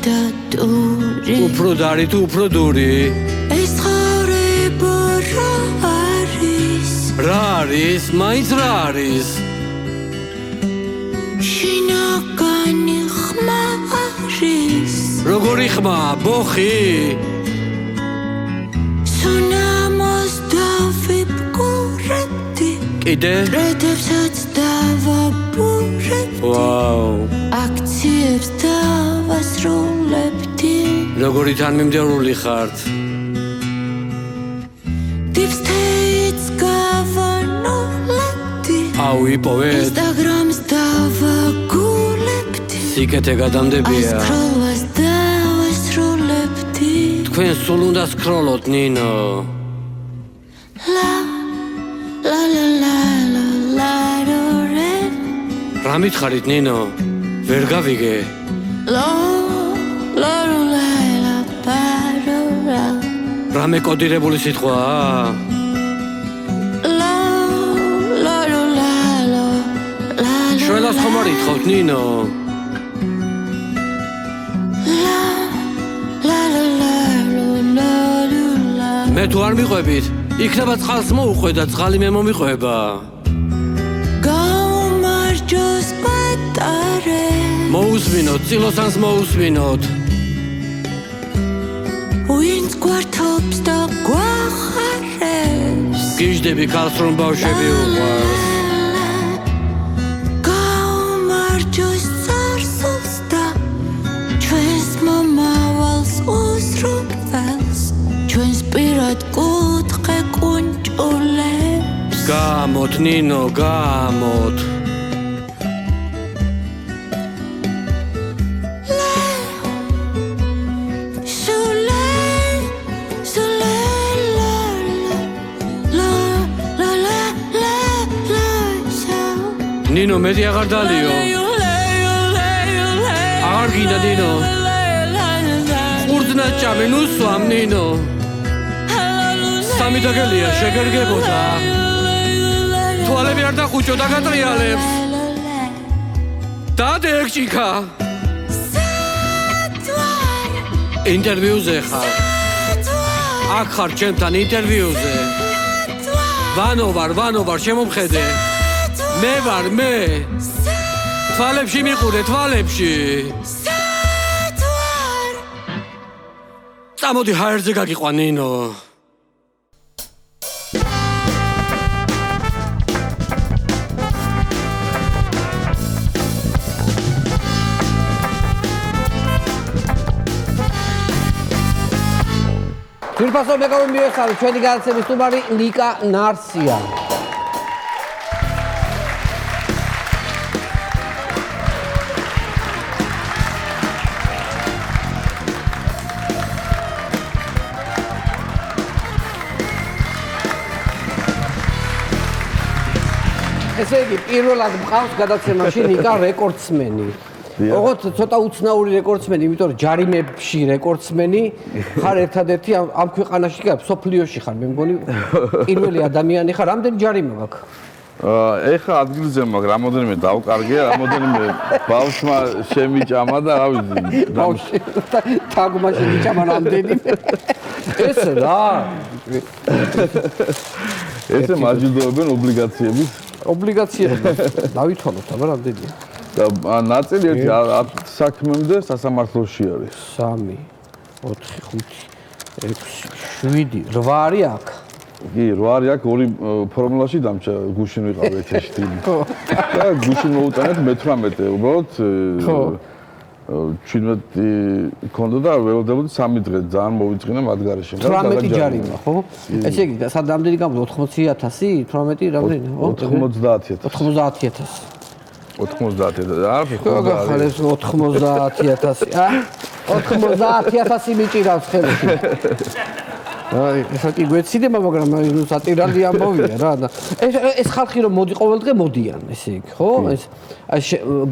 და დური. უფრო დარი თუ უფრო დური? ეს ცხოვრება რა არის? რა არის? მაინც რა არის? შინაგანი ხმა არის. როგორ როგორი ხმა, ბოხი? სუნამოს დავიბგურებდი კიდე? რედებსაც დავაბურებდი ვაუ. აქციებს დავასრულებდი როგორი თანმიმდევრული ხართ? დიფსტეიც გავანოლებდი აუ, იპოვეთ? ინსტაგრამს დავაგულებდი სიკეთე გადამდებია. სკროლას დავასრულებდი თქვენ სულ უნდა სკროლოთ, ნინო. ლა ლა ლა ლა ლა ლა რე რა მითხარით, ნინო? ვერ გავიგე. ლა ლა ლა ლა პარორა რამე კოდირებული სიტყვაა? ლა ლა ლა ლა ლა შველას ხომ არ ითხოვთ, ნინო? ლა ლა ლა ლა ლა მე თუ არ მიყვებით, იქნება წყალს მოუყვე და წყალი მე მომიყვება. გაუმარჯოს პატარე მოусმინოთ, წილოსანს მოусმინოთ. ვინც გვართობს და გვახარებს გიждები ქალს რომ ბავშვები უყვარს. გაუმარჯოს წარსულს და ჩვენს მომავალს უსრულებს ჩვენს პირად კუთხე კუნჭულებს გამოთ, ნინო, გამოთ. ნინო, მეტი აღარ დალიო. აღარ გინდა, ნინო. ყურძნად ჭამე, ნუ სვამ, ნინო. სამი დაგელია, შეგერგებოდა. თვალები არ დახუჭო და გატრიალებს. დადე ეკჭიქა. ინტერვიუზე ხარ. აქ ხარ ჩემთან ინტერვიუზე. ვანო ვარ, შემომხედე. მე ვარ, მე. თვალებში მიყურე, თვალებში. წამოდი ჰაერზე გაგიყვა, ნინო. ძვირფასო მეგობრებო, მიესალმებით ჩვენი განაცემის სტუმარი ნიკა ნარსია. ესე იგი, პირველად მყავს გადაცემაში ნიკა რეკორდსმენი. ოღონდ ცოტა უცნაური რეკორდსმენი, იმიტომ რომ ჯარიმებში რეკორდსმენი ხარ ერთადერთი ამ ქვეყანაში კი არა, სოფლიოში ხარ, მე მგონი პირველი ადამიანი ხარ. რამდენი ჯარიმა გაქვს? ეხლა ადგილზე მაქვს, რამოდენიმე დავკარგე, რამოდენიმე ბავშვმა შემიჭამა და რა ვიცი. ბავშვი თაგმა შემიჭამა რამდენიმე. ეს რა? ესე მაჯილდოებენ ობლიგაციების. ობლიგაციები დავითვალოთ, აბა რამდენია? ნაწილი ერთი 10 საქმემდე სასამართლოში არის. 3, 4, 5, 6, 7, 8 არის აქ. კი, 8 არის აქ, 2 ფორმულაში დამჭა, გუშინ ვიყავ ეთერში დიდი. და გუშინ მოუტანეთ მე-18, უბრალოდ 17 ქონდა და ველოდებოდი 3 დღე, ძალიან მოვიწყინა მათ გარეშე. 18 ჯარიმა, ხო? ესე იგი, რამდენი გამო 80,000, 18 რამდენი? 90,000. 90,000. 90,000 არაფერი ხო გახარებს 90,000 90,000 მიჭირავს ხელში. აი, ესა კი გვეციდება, მაგრამ ნუ სატირალი ამბავია რა და ეს ხალხი რომ მოდი ყოველდღე მოდიან, ესე იგი, ხო? ეს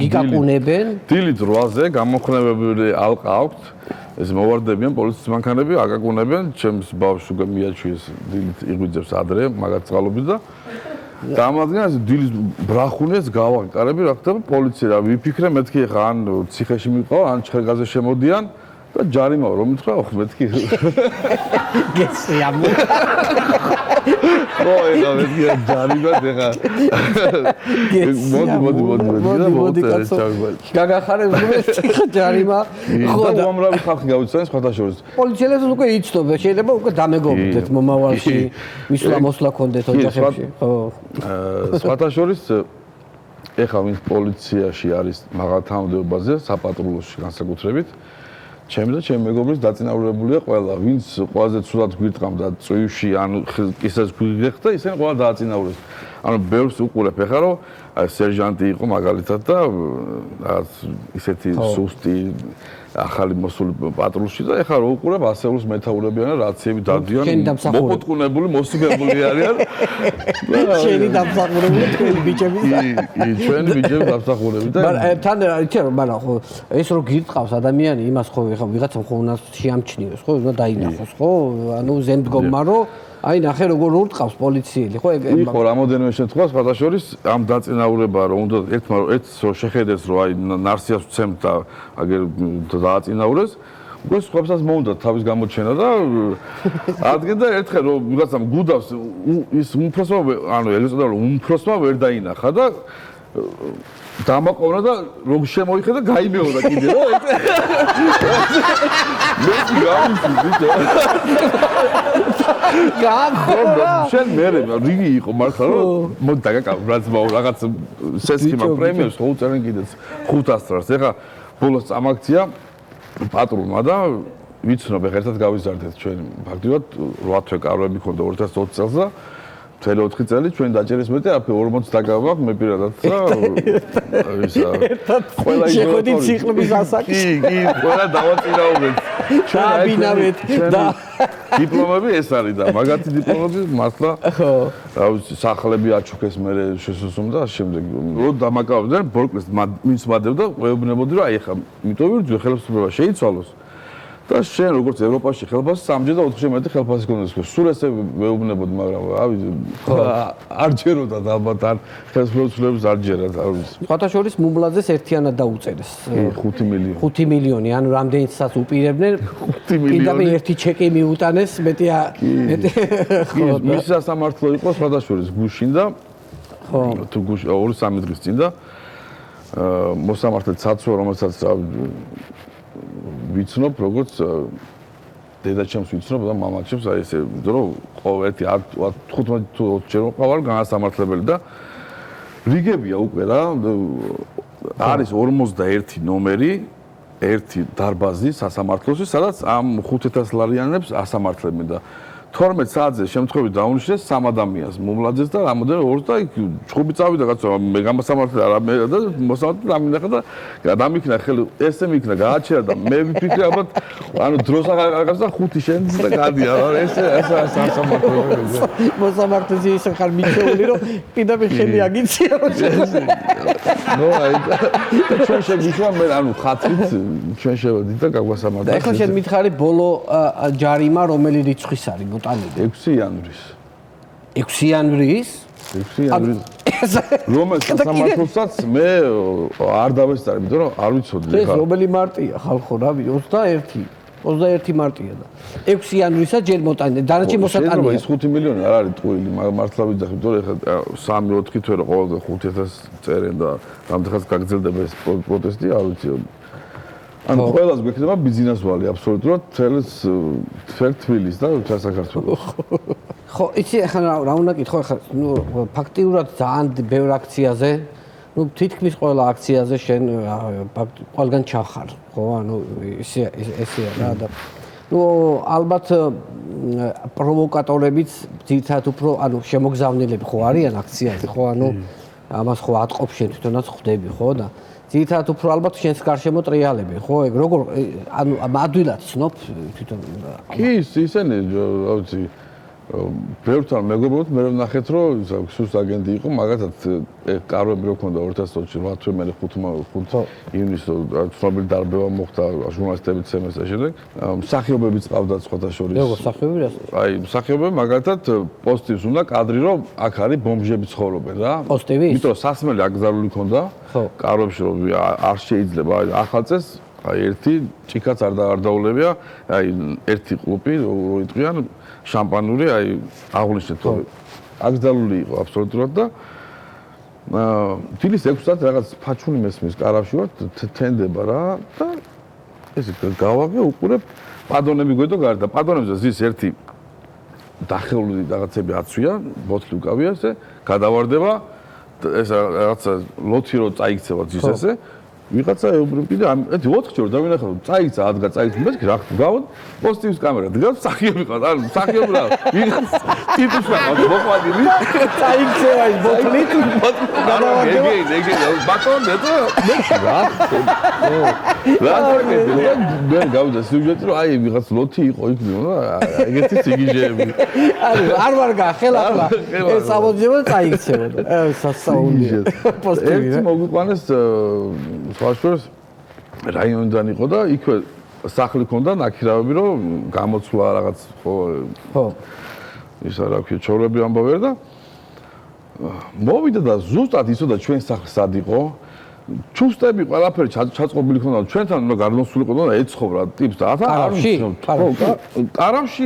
გიგაკუნებენ. დილით 8-ზე გამოხნევებული ალყა აქვთ. ეს მოვარდებიან პოლიციის მანქანები, აკაკუნებენ, ჩემს ბავშვს უკვე მიაჩვიეს დილით იღვიძებს ადრე, მაგათ წყალობით და დამადგენს დილის ბრახუნეს გავაკარები, რა ხდება პოლიცია რა ვიფიქრე, მეთქი ხა ან ციხეში მიყავ, ან ჩხერგაზე შემოდიან და ჯარიმა რომ მითხრა, ხო მეთქი. გესია მო. ხო, ეხლა მეთქია ჯარიმად ეხლა. მოდი კაცო. გაგახარებს ხა ჯარიმა. ხო და უამრავი ხალხი გავიცანეს სხვათაშორის. პოლიციელებს უკვე იცნობენ, შეიძლება უკვე დამეგობრდეთ მომავალში, მისვლა-მოსვლა ქონდეთ ოჯახებში. ხო. სხვათაშორის ეხლა ვინც პოლიციაში არის მაღალ თანამდებობაზე, საპატრულოში განსაკუთრებით, ჩემი და ჩემი მეგობრის დაწინაურებულია ყველა, ვინც ყველაზე ცუდად გვირტყამდა წვივში, ანუ ისეს გვიგეხდა, ისინი ყველა დააწინაურეს. ანუ ბევრს უყურებ ეხლა, რომ სერჟანტი იყო მაგალითად და რაღაც ისეთი სუსტი ახალი მოსული პატრულში და ეხლა რო უყურებ ასეულს მეთაურებიან და რაციები დადიან, მოპოტკუნებული, მოსიგებული არიან. შენი დამსახურებული თქვენი ბიჭები და ჩვენი ბიჭები დამსახურები და თან იცი რომ მაგრამ ხო ეს რო გირტყავს ადამიანი იმას ხო ეხლა ვიღაცამ ხო უნდა შეამჩნიოს ხო უნდა დაინახოს ხო ანუ ზემდგომა რო აი ნახე როგორ ურტყავს პოლიციელი ხო ხო რამოდენიმე შემთხვევაში სხვადასხვა ამ დაწინაურება რომ უნდა ერთს რო შეხედეს რომ აი ნარსიას ვცემთ და აგერ დააწინაურეს უკვე სხვასაც მოუნდა თავის გამოჩენა და ადგენდა ერთხელ რომ ვიღაცამ გუდავს ის უმფროსმა ანუ ელიწოდა რომ უმფროსმა ვერ დაინახა და დამაყოვნა და რომ შემოიხედა გაიმეორა კიდე რა მე გავიცი ბიჭო გახორა შენ მე რიგი იყო მართლა რომ მოდი დაგაკავ რაღაც სესქიმა პრემიებს ხო უწერენ კიდეც 500 რას ეხა ბოლოს წამაქცია პატრულმა და ვიცნობ ეხა ერთად გავიზარდეთ ჩვენ ფაქტობრივად 8 თვე კარვები ქონდა 2020 წელს და მთელი 4 წელი ჩვენ დაჭერის მეტი აფე 40 დაგავაქვს მე პირადად და ისა ყველა შეხვედით სიყლების ასაკში კი ყველა დავაწინაურეთ ჩვენ აბინავეთ და დიპლომები ეს არის და მაგათი დიპლომები მართლა ხო რა ვიცი სახლები აჩუქეს მე შესუსუმ და შემდეგ რო დამაკავდნენ ბორკლის ვინც მადევდა ყובნებოდი რომ აი ხა იმიტომ ვირძე ხელისუფლება შეიცვალოს და შენ როგორც ევროპაში ხელფასი 3-ჯერ და 4-ჯერ მეტი ხელფასი გქონდეს ხო სულ ესე ვეუბნებოდი მაგრამ რავი არ ჯეროდა და ალბათ არ ხელისუფლების არ ჯერა არ ვიცი სხვათაშორის მუმლაძეს ერთიანად დაუწერეს 5 მილიონი 5 მილიონი ანუ რამდენიცაც უპირებდნენ 5 მილიონი ერთი ჩეკი მიუტანეს მეტი ხო მის სასამართლო იყო სხვადასხვის გუშინ და ხო თუ გუშინ 2-3 დღის წინ და მოსამართლე ცაცვა რომელსაც ვიცნობ როგორც დედაჩემს ვიცნობ და მამაჩემს აი ესე რომ ყოველთი 15 თუ 20 ჯერ მოყავარ განსამართლებელი და რიგებია უკვე რა არის 41 ნომერი ერთი დარბაზი სასამართლოში სადაც ამ 500 ლარიანებს ასამართლებენ და 12 საათზე შემთხვევით დაუნიშნეს 3 ადამიანს მუმლაძეს და რამოდენიმე ორს და იქ ჩხუბი წავიდა კაცო მე გამასამართლე არა მე და მოსამართლე დამინახა და დამიქნა ხელი ესე მიქნა გააჩერა და მე ვიფიქრე ალბათ ანუ დროს აღარ და 5 შენს და გადია ესე სასამართლე მოსამართლე ისე ხარ მიჩეული რომ პირდაპირ ხელი აგიცია ნო აი ჩვენ შეგვიშვა მე ანუ ხათრით ჩვენ შევედით და გაგვასამართლე და ეხლა შენ მითხარი ბოლო ჯარიმა რომელი რიცხვის არის 6 იანვრის 6 იანვრის რომელ სასამართლოსაც მე არ დავესწარი, იმიტომ რომ არ ვიცოდი ხა. ეს რომელი მარტია ხალხო, რავი, 21 მარტია და 6 იანვრისა ჯერ მოტანე, დანარჩენი მოსატანია. ეს 5 მილიონი არ არის ტყუილი, მართლა ვიძახი, იმიტომ რომ ეხლა 3-4 თვე რომ ყოველდღე 5000 წერენ და რამდენად გაგრძელდება ეს პროტესტი, არ ვიცი. ანუ ყველას გვექნება ბიზნესვალი აბსოლუტურად თელ თბილის და თელ საქართველოს. ხო, იცი ახლა რა უნდა კითხო ახლა ნუ ფაქტიურად ძალიან ბევრ აქციაზე, ნუ თითქმის ყველა აქციაზე შენ ყველგან ჩახარ, ხო? ანუ ესეა რა და ნუ ალბათ პროვოკატორებიც ძირითადად უფრო ანუ შემოგზავნილები ხო არიან აქციაზე, ხო? ანუ ამას ხო ატყობ შენ თვითონაც ხვდები, ხო და ძირითადად უფრო ალბათ შენს გარშემო ტრიალები, ხო? ეგ როგორ ანუ ადვილად ცნობ თვითონ. კი, ისინი რა ვიცი ბევრთან მეგობრობთ, მე ვნახეთ რომ სუს აგენტი იყო, მაგათაც კარვები რო ქონდა 2020-ში 8 თვე მერე 5 ივნისს ცნობილი დარბევა მოხდა ჟურნალისტებიც ემეს და შემდეგ. მსახიობებიც ყავდათ სხვათა შორის. როგორ მსახიობები რა? აი, მსახიობები მაგათაც პოსტივს უნდა კადრი რომ აქ არის ბომჟები ცხოვრობენ რა. პოსტივის? იმიტომ რომ სასმელი აკრძალული ქონდა. კარვებში რომ არ შეიძლება ახალ წელს აი ერთი ჭიქაც არ დაულებია, აი ერთი ყლუპი რო იტყვიან შამპანური, აი აღნიშნეთ აკრძალული იყო აბსოლუტურად და დილის 6 საათს რაღაც ფაჩუნი მესმის კარავში ვარ, თენდება რა და ესე გავაგე უყურებ პადონები გვედო გარდა. პადონებზე ზის ერთი დახეული რაღაცები აცვია, ბოთლი უკავია ესე, გადავარდება ეს რაღაცა ლოთი რო წაიქცევა ზის ესე. ვიღაცა ეუბნები და ერთი 4 ჯერ დავინახავ, წაიქცა ადგა, წაიქცა, მეთქი რა გავოდ, პოზიტივის კამერა, დგას მსახიობი ყავს, ანუ მსახიობი რა, ვიღაც ტიპის რა, მოყვანილი, წაიქცევა ის ბოთლი, ეგ, ბატონ, რა. მე გავიდა სიუჟეტი, რომ აი ვიღაც ლოთი იყო იქ რა, ეგეთი სიგიჟეები. არ ვარ გახელახლა, ეს ამოძება წაიქცევა. სასაუნდია. ერთი მოგვიყვანეს სხვაშორს რაიონიდან იყო და იქვე სახლი ქონდა ნაკირავები რომ გამოცვლა რაღაც ხო ისა რა ქვია ჩორები ამბავე და მოვიდა და ზუსტად ისოდა ჩვენ სახლი სად იყო ჩუსტები ყველაფერი ჩაწყობილი ქონდა ჩვენთან უნდა გარდნოსულიყო და ეცხოვრა ტიპს და არავში არავში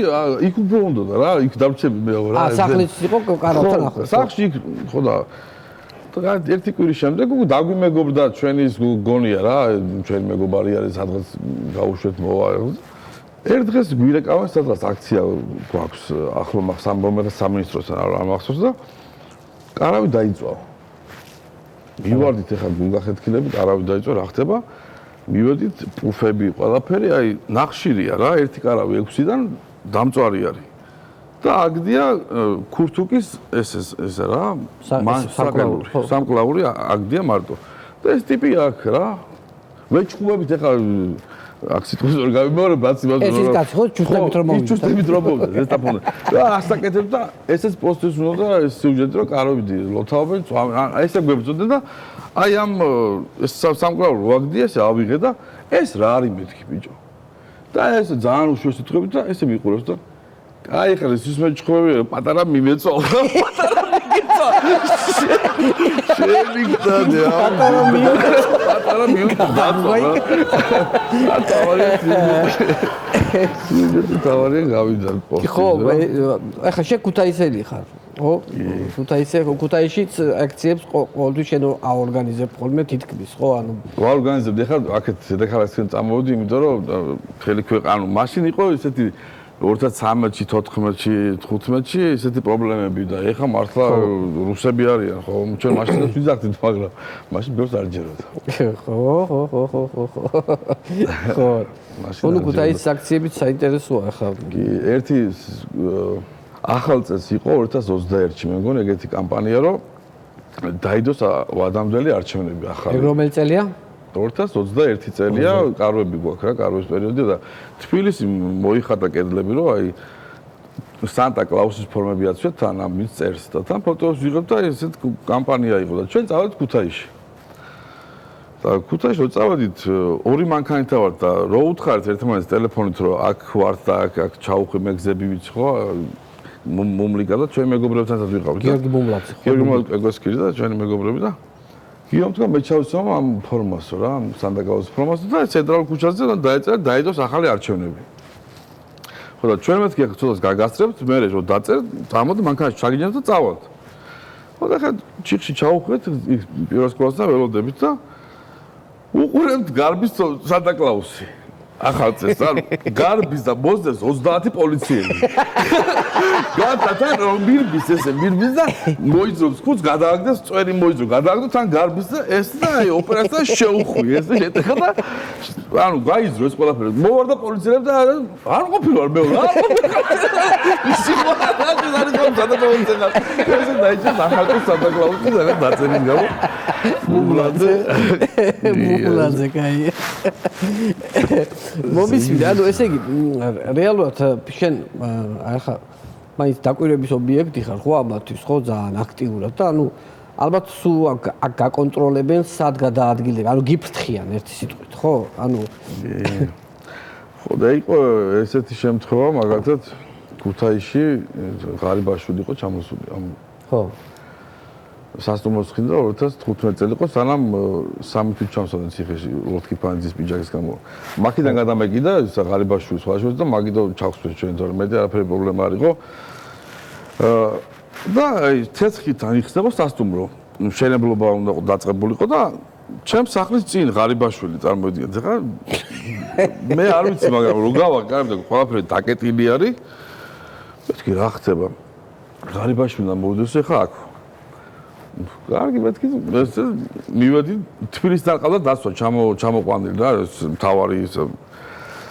იქ უფრო უნდა რა იქ დავრჩები მე რა სახლიც იყო კარავთან ახლოს სახლში ხო და ერთი კვირის შემდეგ უკვე დაგვიმეგობრდა ჩვენი გონია რა ჩვენი მეგობარი არის სადღაც გაუშვეთ მოვა ერთ დღეს გვირეკავენ სადღაც აქცია გვაქვს ახლო სამინისტროსთან არ მახსოვს და კარავი დაიწვა მივარდით ეხლა გულგახეთქილებით არავი დაიწვა რა ხდება მივედით პუფები ყველაფერი აი ნახშირია რა ერთი კარავი 6-დან დამწვარი არის და აგდია ქურთუკის ესა რა სამკლაური აგდია მარტო და ეს ტიპი აქ რა ვეჭხუბებით ეხლა აქ სიტყვის ვერ გავიმეორებ ბაცი ბაცი ეს ის კაცი ხო ჩუსტებით რომ მოვიდა ჩუსტებით რომ მოვიდა ეს დაფონდა და ასაკეთებ და ესეც პოსტის უნდა ეს სიუჟეტი რომ კაროვიდი ლოთავობენ ესე გვებრძოდნენ და აი ამ ეს სამკლაური ვაგდია ესე ავიღე და ეს რა არის მეთქი ბიჭო და ეს ძალიან უშუალო სიტყვებით და ესე მიყურებს და აი ხარ ის მეჭხვევი პატარა მიმეწვა პატარა მიგეწვა შემიგდანე პატარა მიუწვა თავარი გავიდა ხო ახლა შე ქუთაისელი ხარ ხო ქუთაისშიც აქციებს ყოველთვის შენ აორგანიზებ ხოლმე თითქმის ხო ანუ ვაორგანიზებ ეხლა აქეთ დედაქალაქისკენ წამოვედი იმიტომ რომ მთელი ქვეყანა მაშინ იყო ესეთი 2013-ში, 14-ში, 15-ში ესეთი პრობლემები და ეხლა მართლა რუსები არიან, ხო? ჩვენ მაშინაც ვიზახდით, მაგრამ მაშინ ბევრს არ ჯეროდა. ხო. ხო, ქუთაისის აქციებიც საინტერესოა ახლა. ერთი ახალ წელს იყო 2021-ში, მე მგონი ეგეთი კამპანია, რომ დაიდოს ვადამდელი არჩევნები ახალი. ეგ რომელი წელია? 2021 წელია, კარვები გვაქვს რა, კარვის პერიოდია და თბილისი მოიხატა კედლები, რომ აი სანტა კლაუსის ფორმები აცვიათ თან ამ მის წერს და თან ფოტოს ვიღებ და ესეთ კამპანია იყო და ჩვენ წავედით ქუთაისში. და ქუთაისში წავედით ორი მანქანით ვართ და რო უთხარით ერთმანეთს ტელეფონით რომ აქ ვართ და აქ ჩაუხვი მე გზები ვიცი ხო მომლიკა და ჩვენ მეგობრებთანაც ვიყავით. გიორგი მომლაძე. გიორგი მოგესკირი და ჩვენი მეგობრები და გიომთქო მე ჩავსვამ ამ ფორმასო რა, სანდაგაოს ფორმასო და ცენტრალურ ქუჩაზე დაეწერა დაიდოს ახალი არჩევნები. ხო და ჩვენ მეთქი ახლა ცოტას გაგასწრებთ, მე რომ დაწერთ, წამოდი მანქანაში ჩაგიჯერთ და წავალთ. ხო და ხა ჩიხში ჩაუხვეთ პირველ სკოლასთან ველოდებით და უყურებთ გარბის სანტა-კლაუსი. ახალ წელს ანუ გარბის და მოსდევს 30 პოლიციელი. გადათან რომ მირბის ესე მირბის და მოიძრობს ხუთს გადააგდეს წვერი მოიძრო გადააგდო თან გარბის და ეს და აი ოპერაცია შეუხვი ესე შეტეხა და ანუ გაიძრო ეს ყველაფერი მოვარ და პოლიციელებს და არ ყოფილვარ მე რა ისი მოადა და ესე დაიჭერს ახალ წელს სანტა-კლაუსი და დაწერილი გამო მულაძე კაი მომისმინე, ანუ ესე იგი რეალურად შენ ახლა მაინც დაკვირვების ობიექტი ხარ ხო ამათთვის ხო ძალიან აქტიურად და ანუ ალბათ სულ აქ გაკონტროლებენ სად გადაადგილდება, ანუ გიფრთხიან ერთი სიტყვით ხო? ანუ ხო და იყო ესეთი შემთხვევა მაგალითად ქუთაისში ღარიბაშვილი იყო ჩამოსული ამ ხო სასტუმროს ხინდა 2015 წელი იყო სანამ 3 თვით ჩამოსავდნენ ციხეში ლოთქიფანიძის პიჯაკის გამო. მაქედან გადამეკიდა ღარიბაშვილის ხაშოს და მაგიდო ჩახსვეს ჩვენ თორემ მეტი არაფერი პრობლემა არ იყო. და აი თეცხლთან იხსნება სასტუმრო. მშენებლობა უნდა დაწყებულიყო და ჩემს სახლის წინ ღარიბაშვილი წარმოიდგინეთ. ეხლა მე არ ვიცი, მაგრამ რო გავაკარებ და ყველაფერი დაკეტილი არის. მეთქი რა ხდება? ღარიბაშვილმა მოვიდეს ეხლა აქ. კარგი, მეთქი მივედი თბილისიდან ყავდა დასვა ჩამოყვანილი რა მთავარი ის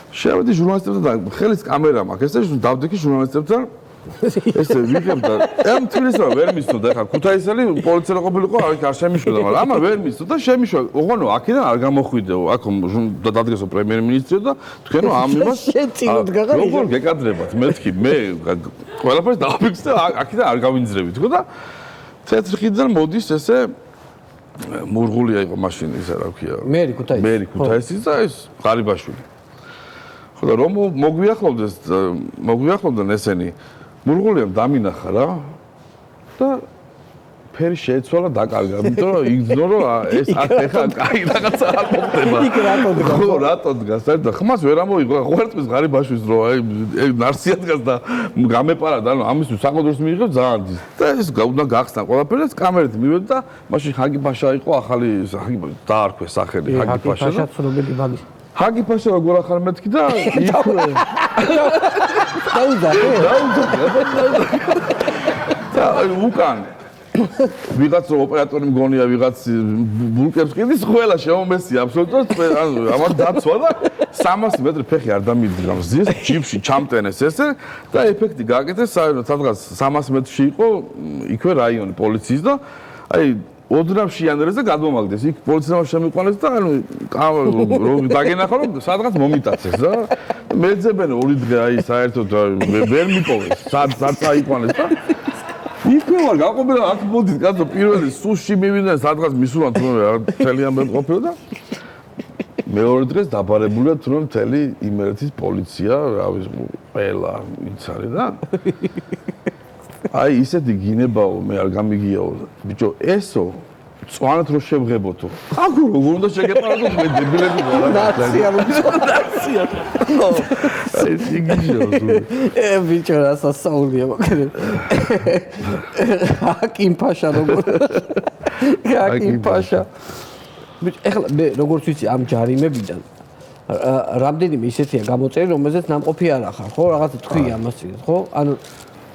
შევედი ჟურნალისტებთან და ხელის კამერა მაქვს ესე დავდექი ჟურნალისტებთან ესე ვიღებ და ამ თბილისთან ვერ მისვლა და ხა ქუთაისელი პოლიცია ყოფილიყო არ შემიშვიდა მაგრამ ამა ვერ მისვლა და შემიშვა ოღონდ აქედან არ გამოხვიდეო აქ დადგესო პრემიერ-მინისტრი და თქვენო ამ იმას როგორ გეკადრებათ მეთქი მე ყველაფერს დავფიქსე და აქედან არ გავინძრები თქო და თეატრიდან მოდის ესე მურღულია იყო მაშინ ისა რა ქვია მერი ქუთაისის და ეს ღარიბაშვილი ხო და რომ მოგვიახლოვდნენ ესენი მურღულიამ დამინახა რა და ფერი შეეცვალა დაკარგა იმიტომ რომ იგრძნო რომ ეს ახლა კაი რაღაცა არ მოხდება იქ რატო დგას ხო რატო დგას და ხმას ვერ ამოიღო ხوارწმის ღარიბაშვილს რომ აი ნარსია დგას და გამეპარა და ანუ ამისთვის საყდროს მიიღებს ძალიან დიდ და ეს უნდა გახსნა ყველაფერი და კამერით მივედი და მაშინ ჰაგი ფაშა იყო ახალი დაარქვეს სახელი ჰაგი ფაშა ცნობილი მაგის ჰაგი ფაშა როგორ ახარ მეთქი და და უკან ვიღაც ოპერატორი მგონია ვიღაც ბულკებს ყიდის ყველა შემომესია აბსოლუტურად ანუ ამას დაცვა და 300 მეტრი ფეხი არ დამიძრა ზის ჯიპში ჩამტენეს ესე და ეფექტი გააკეთეს სადღაც 300 მეტრში იყო იქვე რაიონი პოლიციის და აი ოდნავ შეანერეს და გადმომაგდეს იქ პოლიციამ შემიყვანეს და ანუ რომ დაგენახა რომ სადღაც მომიტაცეს და მეძებენ ორი დღე აი საერთოდ ვერ მიპოვეს სად წაიყვანეს და იქვე ვარ გაყოფილი აქ მოდით კაცო პირველი სუში მივიდნენ სადღაც მისულან თუნდაც არ მთელი ამბები ყოფილა და მეორე დღეს დაბარებულია თუნდაც მთელი იმერეთის პოლიცია რა ვიცი ყველა იცარი და აი ისეთი გინებაო მე არ გამიგიაო ბიჭო ესო წვანეთ რო შევღებოთო აქ როგორ უნდა შეგეპაროთ მე დებილები ვარ ნაცია ნაცია აი სიგიჟო ბიჭო სასაულია მაგარი ჰაკიმ ფაშა როგორ ჰაკიმ ფაშა ბიჭო ეხლა მე როგორც ვიცი ამ ჯარიმებიდან რამდენიმე ისეთია გამოწერილი რომელზეც ნამყოფი არ ახარ ხო რაღაც თქვი ამას ხო ანუ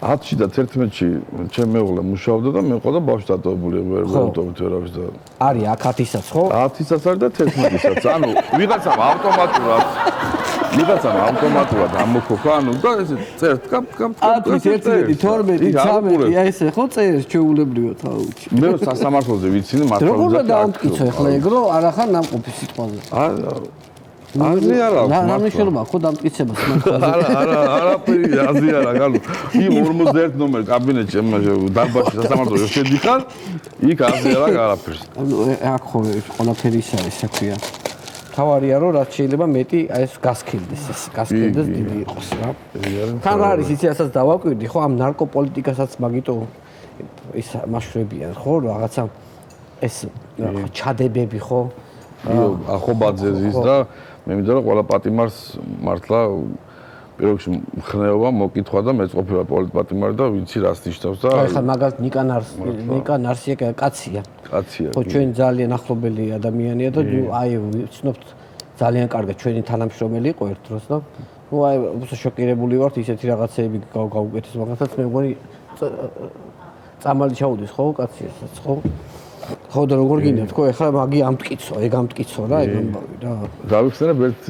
10-ში და 11-ში ჩემ მეუღლე მუშაობდა და მე ყოდა ბავშვი დატოვებული ვერ ვიტოვით ვერავის და არის აქ 10-ისაც ხო 10-ისაც არის და 11-ისაც ანუ ვიღაცამ ავტომატურად ამოქოქა ანუ და ესე წერთ კაპ 10 12 13 ესე ხო წერს ჩეულებრივად ხაუჩი მე სასამართლოზე ვიცინე მართლა როგორ დაამტკიცო ახლა ეგრო არ ახარ ნამყოფი სიტყვაზე აზრი არ აქვს რა მნიშვნელობა ხო დამტკიცებას არაფერი აზრი არ აქვს ანუ იმ 51 ნომერ კაბინეტში დარბაზში სასამართლოზე შედიხარ იქ აზრი არ აქვს არაფერს ანუ აქ ხო ყველაფერი ისა ესე ქვია თავარია რომ რაც შეიძლება მეტი აი ეს გასქილდეს დიდი იყოს რა თან რა არის იცი ასაც დავაკვირდი ხო ამ ნარკოპოლიტიკასაც მაგიტო ის მაშვებიან ხო რაღაცა ეს ჩადებები ხო ახობაძეზის და მე მინდა რომ ყველა პატიმარს მართლა პირველში მხნეობა მოკითხვა და მეწყობება პოლიტპატიმარი და ვიცი რას ნიშნავს და აი ხა მაგალითად ნიკა ნარსია კაცია ხო ჩვენ ძალიან ახლობელი ადამიანია და აი ვცნობთ ძალიან კარგად ჩვენი თანამშრომელი იყო ერთ დროს და ნუ აი უბრალოდ შოკირებული ვართ ისეთი რაღაცეები გავუკეთეს მაგათაც მე მგონი წამალი ჩაუდის ხო კაციასაც ხო ხო და როგორ გინდა თქო ეხლა მაგი ამტკიცო ეგ ამტკიცო რა ეგ ამბავი რა გავიხსენებ ერთ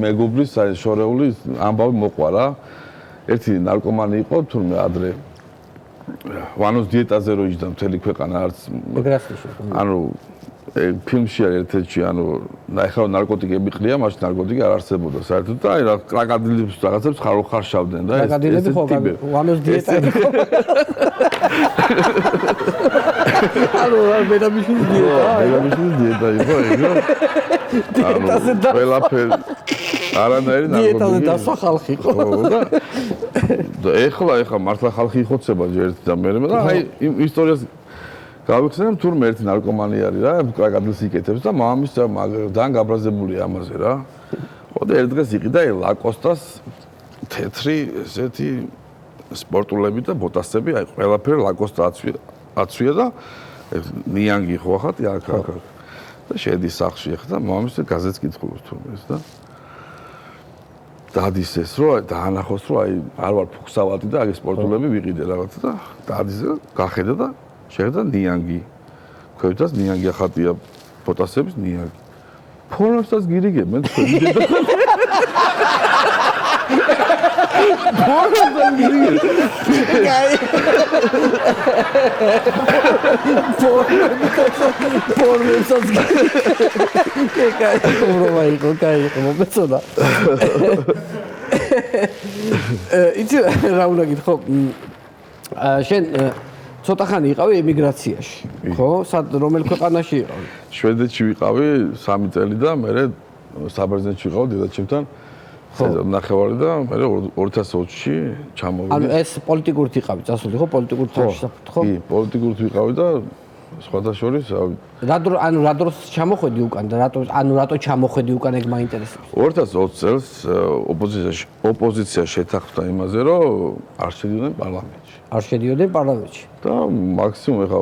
მეგობრის აი შორეული ამბავი მოყვა რა ერთი ნარკომანი იყო თურმე ადრე ვანოს დიეტაზე რო იჯდა მთელი ქვეყანა არც ანუ ფილმში არის ერთ-ერთი ანუ ეხლა ნარკოტიკები ყრია მაშინ ნარკოტიკი არ არსებობდა საერთოდ და აი რა კროკოდილებს რაღაცებს ხარშავდნენ და კროკოდილები ხო ვანოს დიეტა ალო ბედამიშვილის დიეტა იყო ეგო დიეტაზე და ყველაფერი არანაირი დიეტაზე დასვა ხალხი ხო და ეხლა მართლა ხალხი იხოცება ერთი და მე და აი იმ ისტორიას გავიხსენებ თურმე ერთი ნარკომანი არის რა კროკოდილს იკეთებს და მამამის ძალიან გაბრაზებულია ამაზე რა ხო და ერთ დღეს იყიდა ლაკოსტას თეთრი ესეთი სპორტულები და ბოტასები, აი ყველაფერი ლაკოსტა აცვია და ნიანგი ხო ახლა აქ და შედის სახლში ახლა და მამამისს გაზეთს კითხულობს თურმეს და დადის ეს რომ დაანახოს რომ აი არ ვარ ფუქსავატი და აი სპორტულები ვიყიდე რაღაცა და დადის გახედა და შეხედა ნიანგი ქვევდას ნიანგი ახატია ბოტასების ნიანგი ფორმებსაც გირიგებენ თქვენი დედა ფორმებსაც გირიგებენ ფორმებსაც კაი მომეწონა იცი რა უნდა გითხო შენ ცოტა ხანი იყავი ემიგრაციაში ხო რომელ ქვეყანაში იყავი შვედეთში ვიყავი 3 წელი და მე საბერძნეთში ვიყავ დედაჩემთან ნახევარი და მე 2020-ში ჩამოვიდი ანუ ეს პოლიტიკურით იყავი წასული ხო პოლიტიკურ თემში ხო კი პოლიტიკურით ვიყავი და სხვათა შორის რა დროს ჩამოხვედი უკან და რატო ჩამოხვედი უკან ეგ მაინტერესებს 2020 წელს ოპოზიცია შეთანხმდა იმაზე რომ არ შედიოდნენ პარლამენტში და მაქსიმუმ ეხა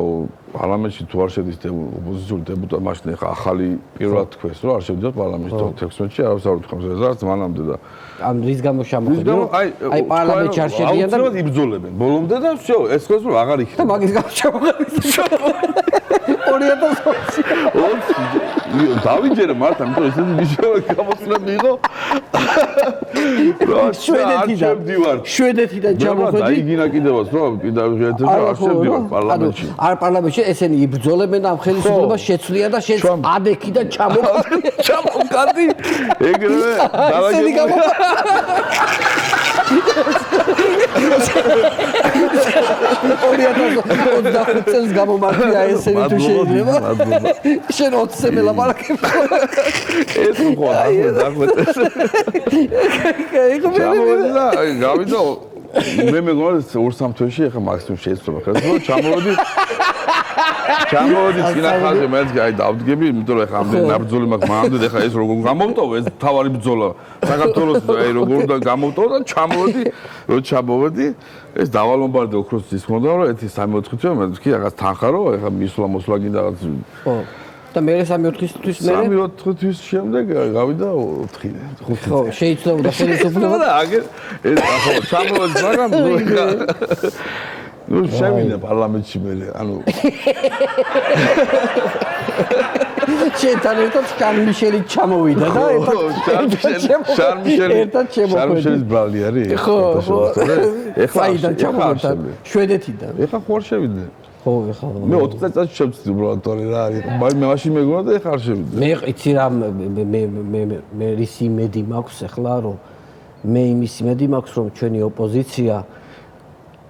პარლამენტში თუ არ შედის ოპოზიციური დეპუტატი მაშინ ეხა ახალი პირველად თქვეს რომ არ შევიდოთ პარლამენტში 16-ში არავის არ უთქვამს ზარს მანამდე და ან რის გამო ჩამოხვედი აი პარლამენტში არ შედიან და იბრძოლებენ ბოლომდე და всё ეს ხოს რომ აღარ იქნება და მაგის გამო ჩამოხვედი 2020 დავიჯერე მართა იმიტომ ესეთი მნიშვნელოვანი გამოსვლები იყო შვედეთიდან ჩამოხვედი დაიგინა კიდევაც რომ კიდევ ერთად არ შევდივარ პარლამენტში არ პარლამენტში ესენი იბრძოლებენ ამ ხელისუფლებას შეცვლია და შენ ადექიდან ჩამოვკადი ეგრევე დავაგებია 2025 წელს გამომართია ესენი თუ შეიძლება შენ 20-ზე მელაპარაკებ ეს ხო დაგვეწეს ჩამოვედი და გავიდა მე მეგონა 2-3 თვეში ახლა მაქსიმუმ შეეცდომა ხელს რომ ჩამოვედი წინახაზე მეც აი დავდგები იმიტომ რომ ახლა ამდენ ნაბრძოლი მაქვს მანამდე ახლა ეს როგორ გამოვტოვე ეს თავარი ბრძოლა საქართველოს აი როგორ და გამოვტოვე და ჩამოვედი ეს დავალომბარდე ოქროს ის მქონდა რომ 1-3-4 თვე მე თქვი რაღაც თანხა რომ ახლა მისვლა გინდა რაღაც ხო და მე 3-4 თვის მე 3-4 თვის შემდეგ გავიდა 4-5 ხო შეიძლება ხელისუფლება და აგერ ეს ახლა ჩამოვედი მაგრამ ნუ შევიდა პარლამენტში მე ანუ შეთან ერთად შარმიშელი ჩამოვიდა და შარმიშელის ბრალი არის ხო ეხლა აიდან ჩამოვიდა შვედეთიდან ეხლა ხო არ შევიდე ხო ეხლა მე 4 წელს შევწდი უბრალოდ თორე რა არის მე მაშინ მეგონა და ეხლა არ შევიდე მე იცი რა მე რის იმედი მაქვს ეხლა რომ მე იმის იმედი მაქვს რომ ჩვენი ოპოზიცია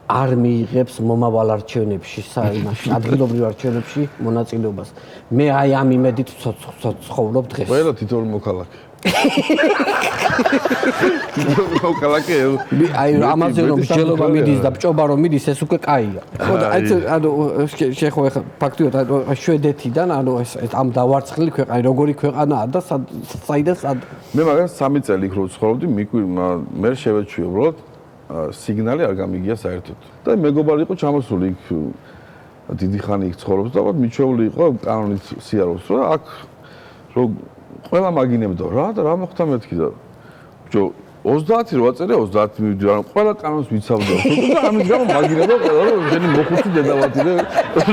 არ მიიღებს მომავალ არჩევნებში საიმაში ადგილობრივ არჩევნებში მონაწილეობას მე აი ამ იმედით ცხოვრობ დღეს ყველა თითოეული მოქალაქე მოქალაქე აი ამაზე რომ მსჯელობა მიდის და ბჭობა რომ მიდის ეს უკვე კაია ხო და ანუ შეხო ახლა ფაქტიურად შვედეთიდან ანუ ეს ამ დავარცხლილი ქვეყანა როგორი ქვეყანაა და საიდან მე მაგას 3 წელი იქ რო ცხოვრობდი მე შევეჩვი უბრალოდ სიგნალი არ გამიგია საერთოდ. და მეგობარი იყო ჩამოსული იქ დიდი ხანი იქ ცხოვრობს და მიჩვეული იყო კანონით სიაროს რა აქ რო ყველა მაგინებდა რა მოხდა მეთქი და ბჭო 38 წელი 30 მივიდი რა ყველა კანონს ვიცავდა და ამის გამო მაგინებდა ყველა რომ შენი მოხუცი დედავათი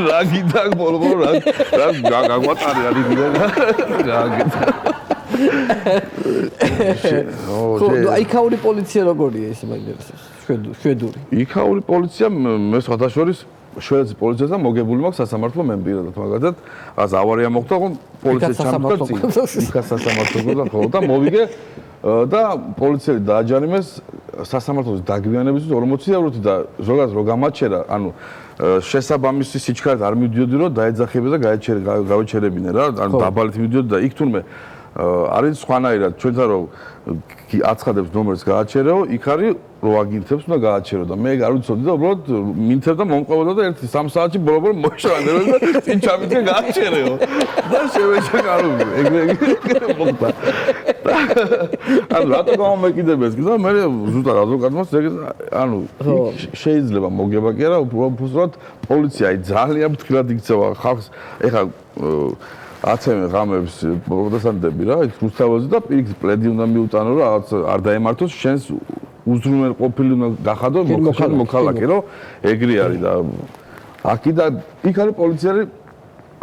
რა გიდა ბოლო რა გაგვატარი რა გიდა რა გიდა ხო, იქაური პოლიცია როგორია ეს მაინტერესებს? შვედური. იქაური პოლიცია მე სხვათა შორის შვედეთის პოლიციასთან მოგებული მაქვს სასამართლო მე პირადად მაგალითად ას ავარია მოხდა ხო პოლიცია ჩამოხდა იქა სასამართლო და ხო და მოვიგე და პოლიციელი დააჯარიმეს სასამართლოს დაგვიანებისთვის 40 ევროთი და ზოგადად რო გამაჩერა ანუ შესაბამისი სიჩქარით არ მივდიოდი რომ დაეძახებინა და გავეჩერებინა რა ანუ დაბალით მივდიოდი და იქ თურმე არის სხვანაირად ჩვენთან რომ აცხადებს ნომერს გააჩერეო, იქ არის რო აგინთებს უნდა გააჩერო და მე არ ვიცოდი და უბრალოდ მინთებდა მომყვებოდა და 1-3 საათში ბოლო-ბოლო მოშრალდება და წინ ჩამიწე გააჩერეო და შევეჭა კარული ეგრე მოხდა. ანუ რატო გამომეკიდებეს კი და მე ზუსტად ადვოკატმაც ანუ შეიძლება მოგება კი არა უბრალოდ პოლიცია ძალიან ფრთხილად იქცევა ხალხს ეხლა აცემენ ღამებს პროტესტანტები რა იქ რუსთაველზე და პირიქით პლედი უნდა მიუტანო რომ რაღაც არ დაემართოს შენს უზრუნველყოფილი უნდა გახადო მოქალაქე რომ ეგრე არის და აქი და იქ არის პოლიციელი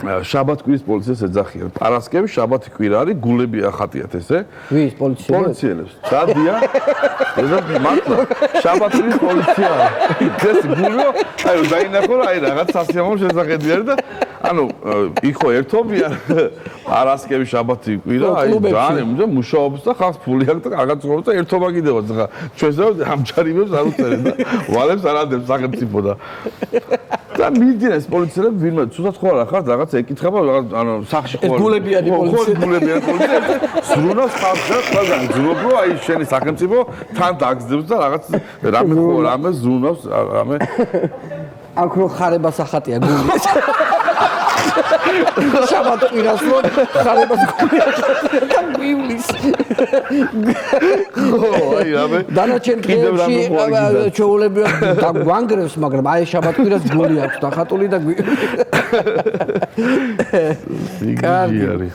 შაბათ-კვირის პოლიციას ეძახიან. პარასკევი შაბათ-კვირა არის, გულები ახატიათ ესე. ვის პოლიციელებს? პოლიციელებს. დადიან. ეს მართლა შაბათ-კვირის პოლიცია. ეს გულო, აი დაინახო რა, აი რაღაც სასიამოვნო შესაძლებელია არის და ანუ იქო ერთობიან პარასკევი შაბათ-კვირა, აი ძალიან მუშაობს და ხალხს ფული აქვს და რაღაც ცხოვრობს და ერთობა კიდევაც ხა ჩვენს ამჯარიმებს არ უწერენ და ვალებს არ ადებს სახელმწიფო და და მიდის პოლიციელები ვინმე ცუდად ხო არა ხარ რაღაც ეკითხება რაღაც ანუ სახში ხო გულებიანი პოლიცია გულებიანი პოლიცია ზრუნავს ხალხს და ყველგან ზრუნობ რომ აი შენი სახელმწიფო თან დაგზდებს და რაღაც რამე ხო რამე ზრუნავს რამე აქ რო ხარებას ახატია გული შაბათ-კვირას რო ხარებას გული და მივლის აი რამე დანარჩენ დღეებში ჩაულებია და გვანგრევს მაგრამ აი შაბათ-კვირას გული აქვს დახატული და კარგი არის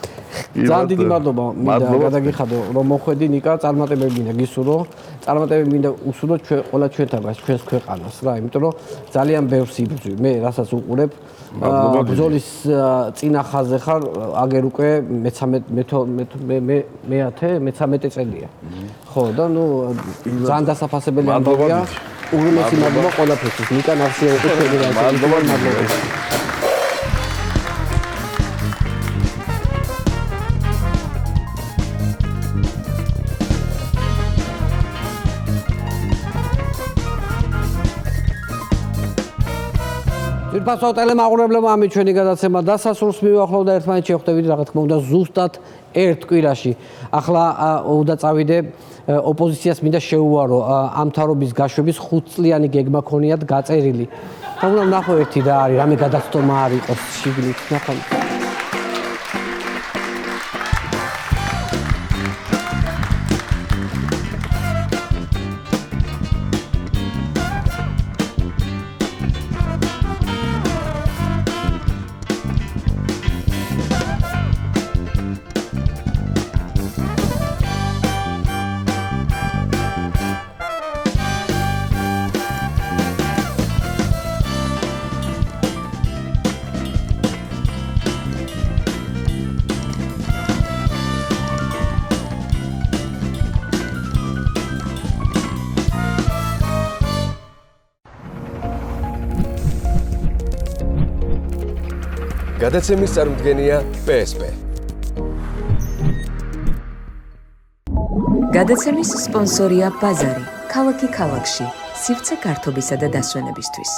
ძალიან დიდი მადლობა მინდა გადაგიხადო რომ მოხვედი ნიკა წარმატებები მინდა გისურვო წარმატებები მინდა უსურვო ჩვენ ყველა ჩვენთაგან ჩვენს ქვეყანას რა იმიტომ რომ ძალიან ბევრს იბრძვი მე რასაც უყურებ ბრძოლის წინა ხაზზე ხარ აგერ უკვე მე-13 წელია ხო და ნუ ძალიან დასაფასებელი ამბავია უღრმესი მადლობა ყველაფერთვის ნიკა ნახსია უკვე მადლობა ფასო ტელემაყურებლებმა ამით ჩვენი გადაცემა დასასრულს მივახლოვდა ერთმანეთს შევხვდებით რა თქმა უნდა ზუსტად ერთ კვირაში ახლა უნდა წავიდე ოპოზიციას მინდა შეუვარო ამ თავრობის გაშვების 5 წლიანი გეგმა ქონიათ გაწერილი და უნდა ვნახო ერთი რა არის რამე გადაცდომა არ იყოს შიგნით ნახავთ გადაცემის წარმომადგენელია PSP. გადაცემის სპონსორია ბაზარი, ქალაქი ქალაქში, სივრცე გართობისა და დასვენებისთვის.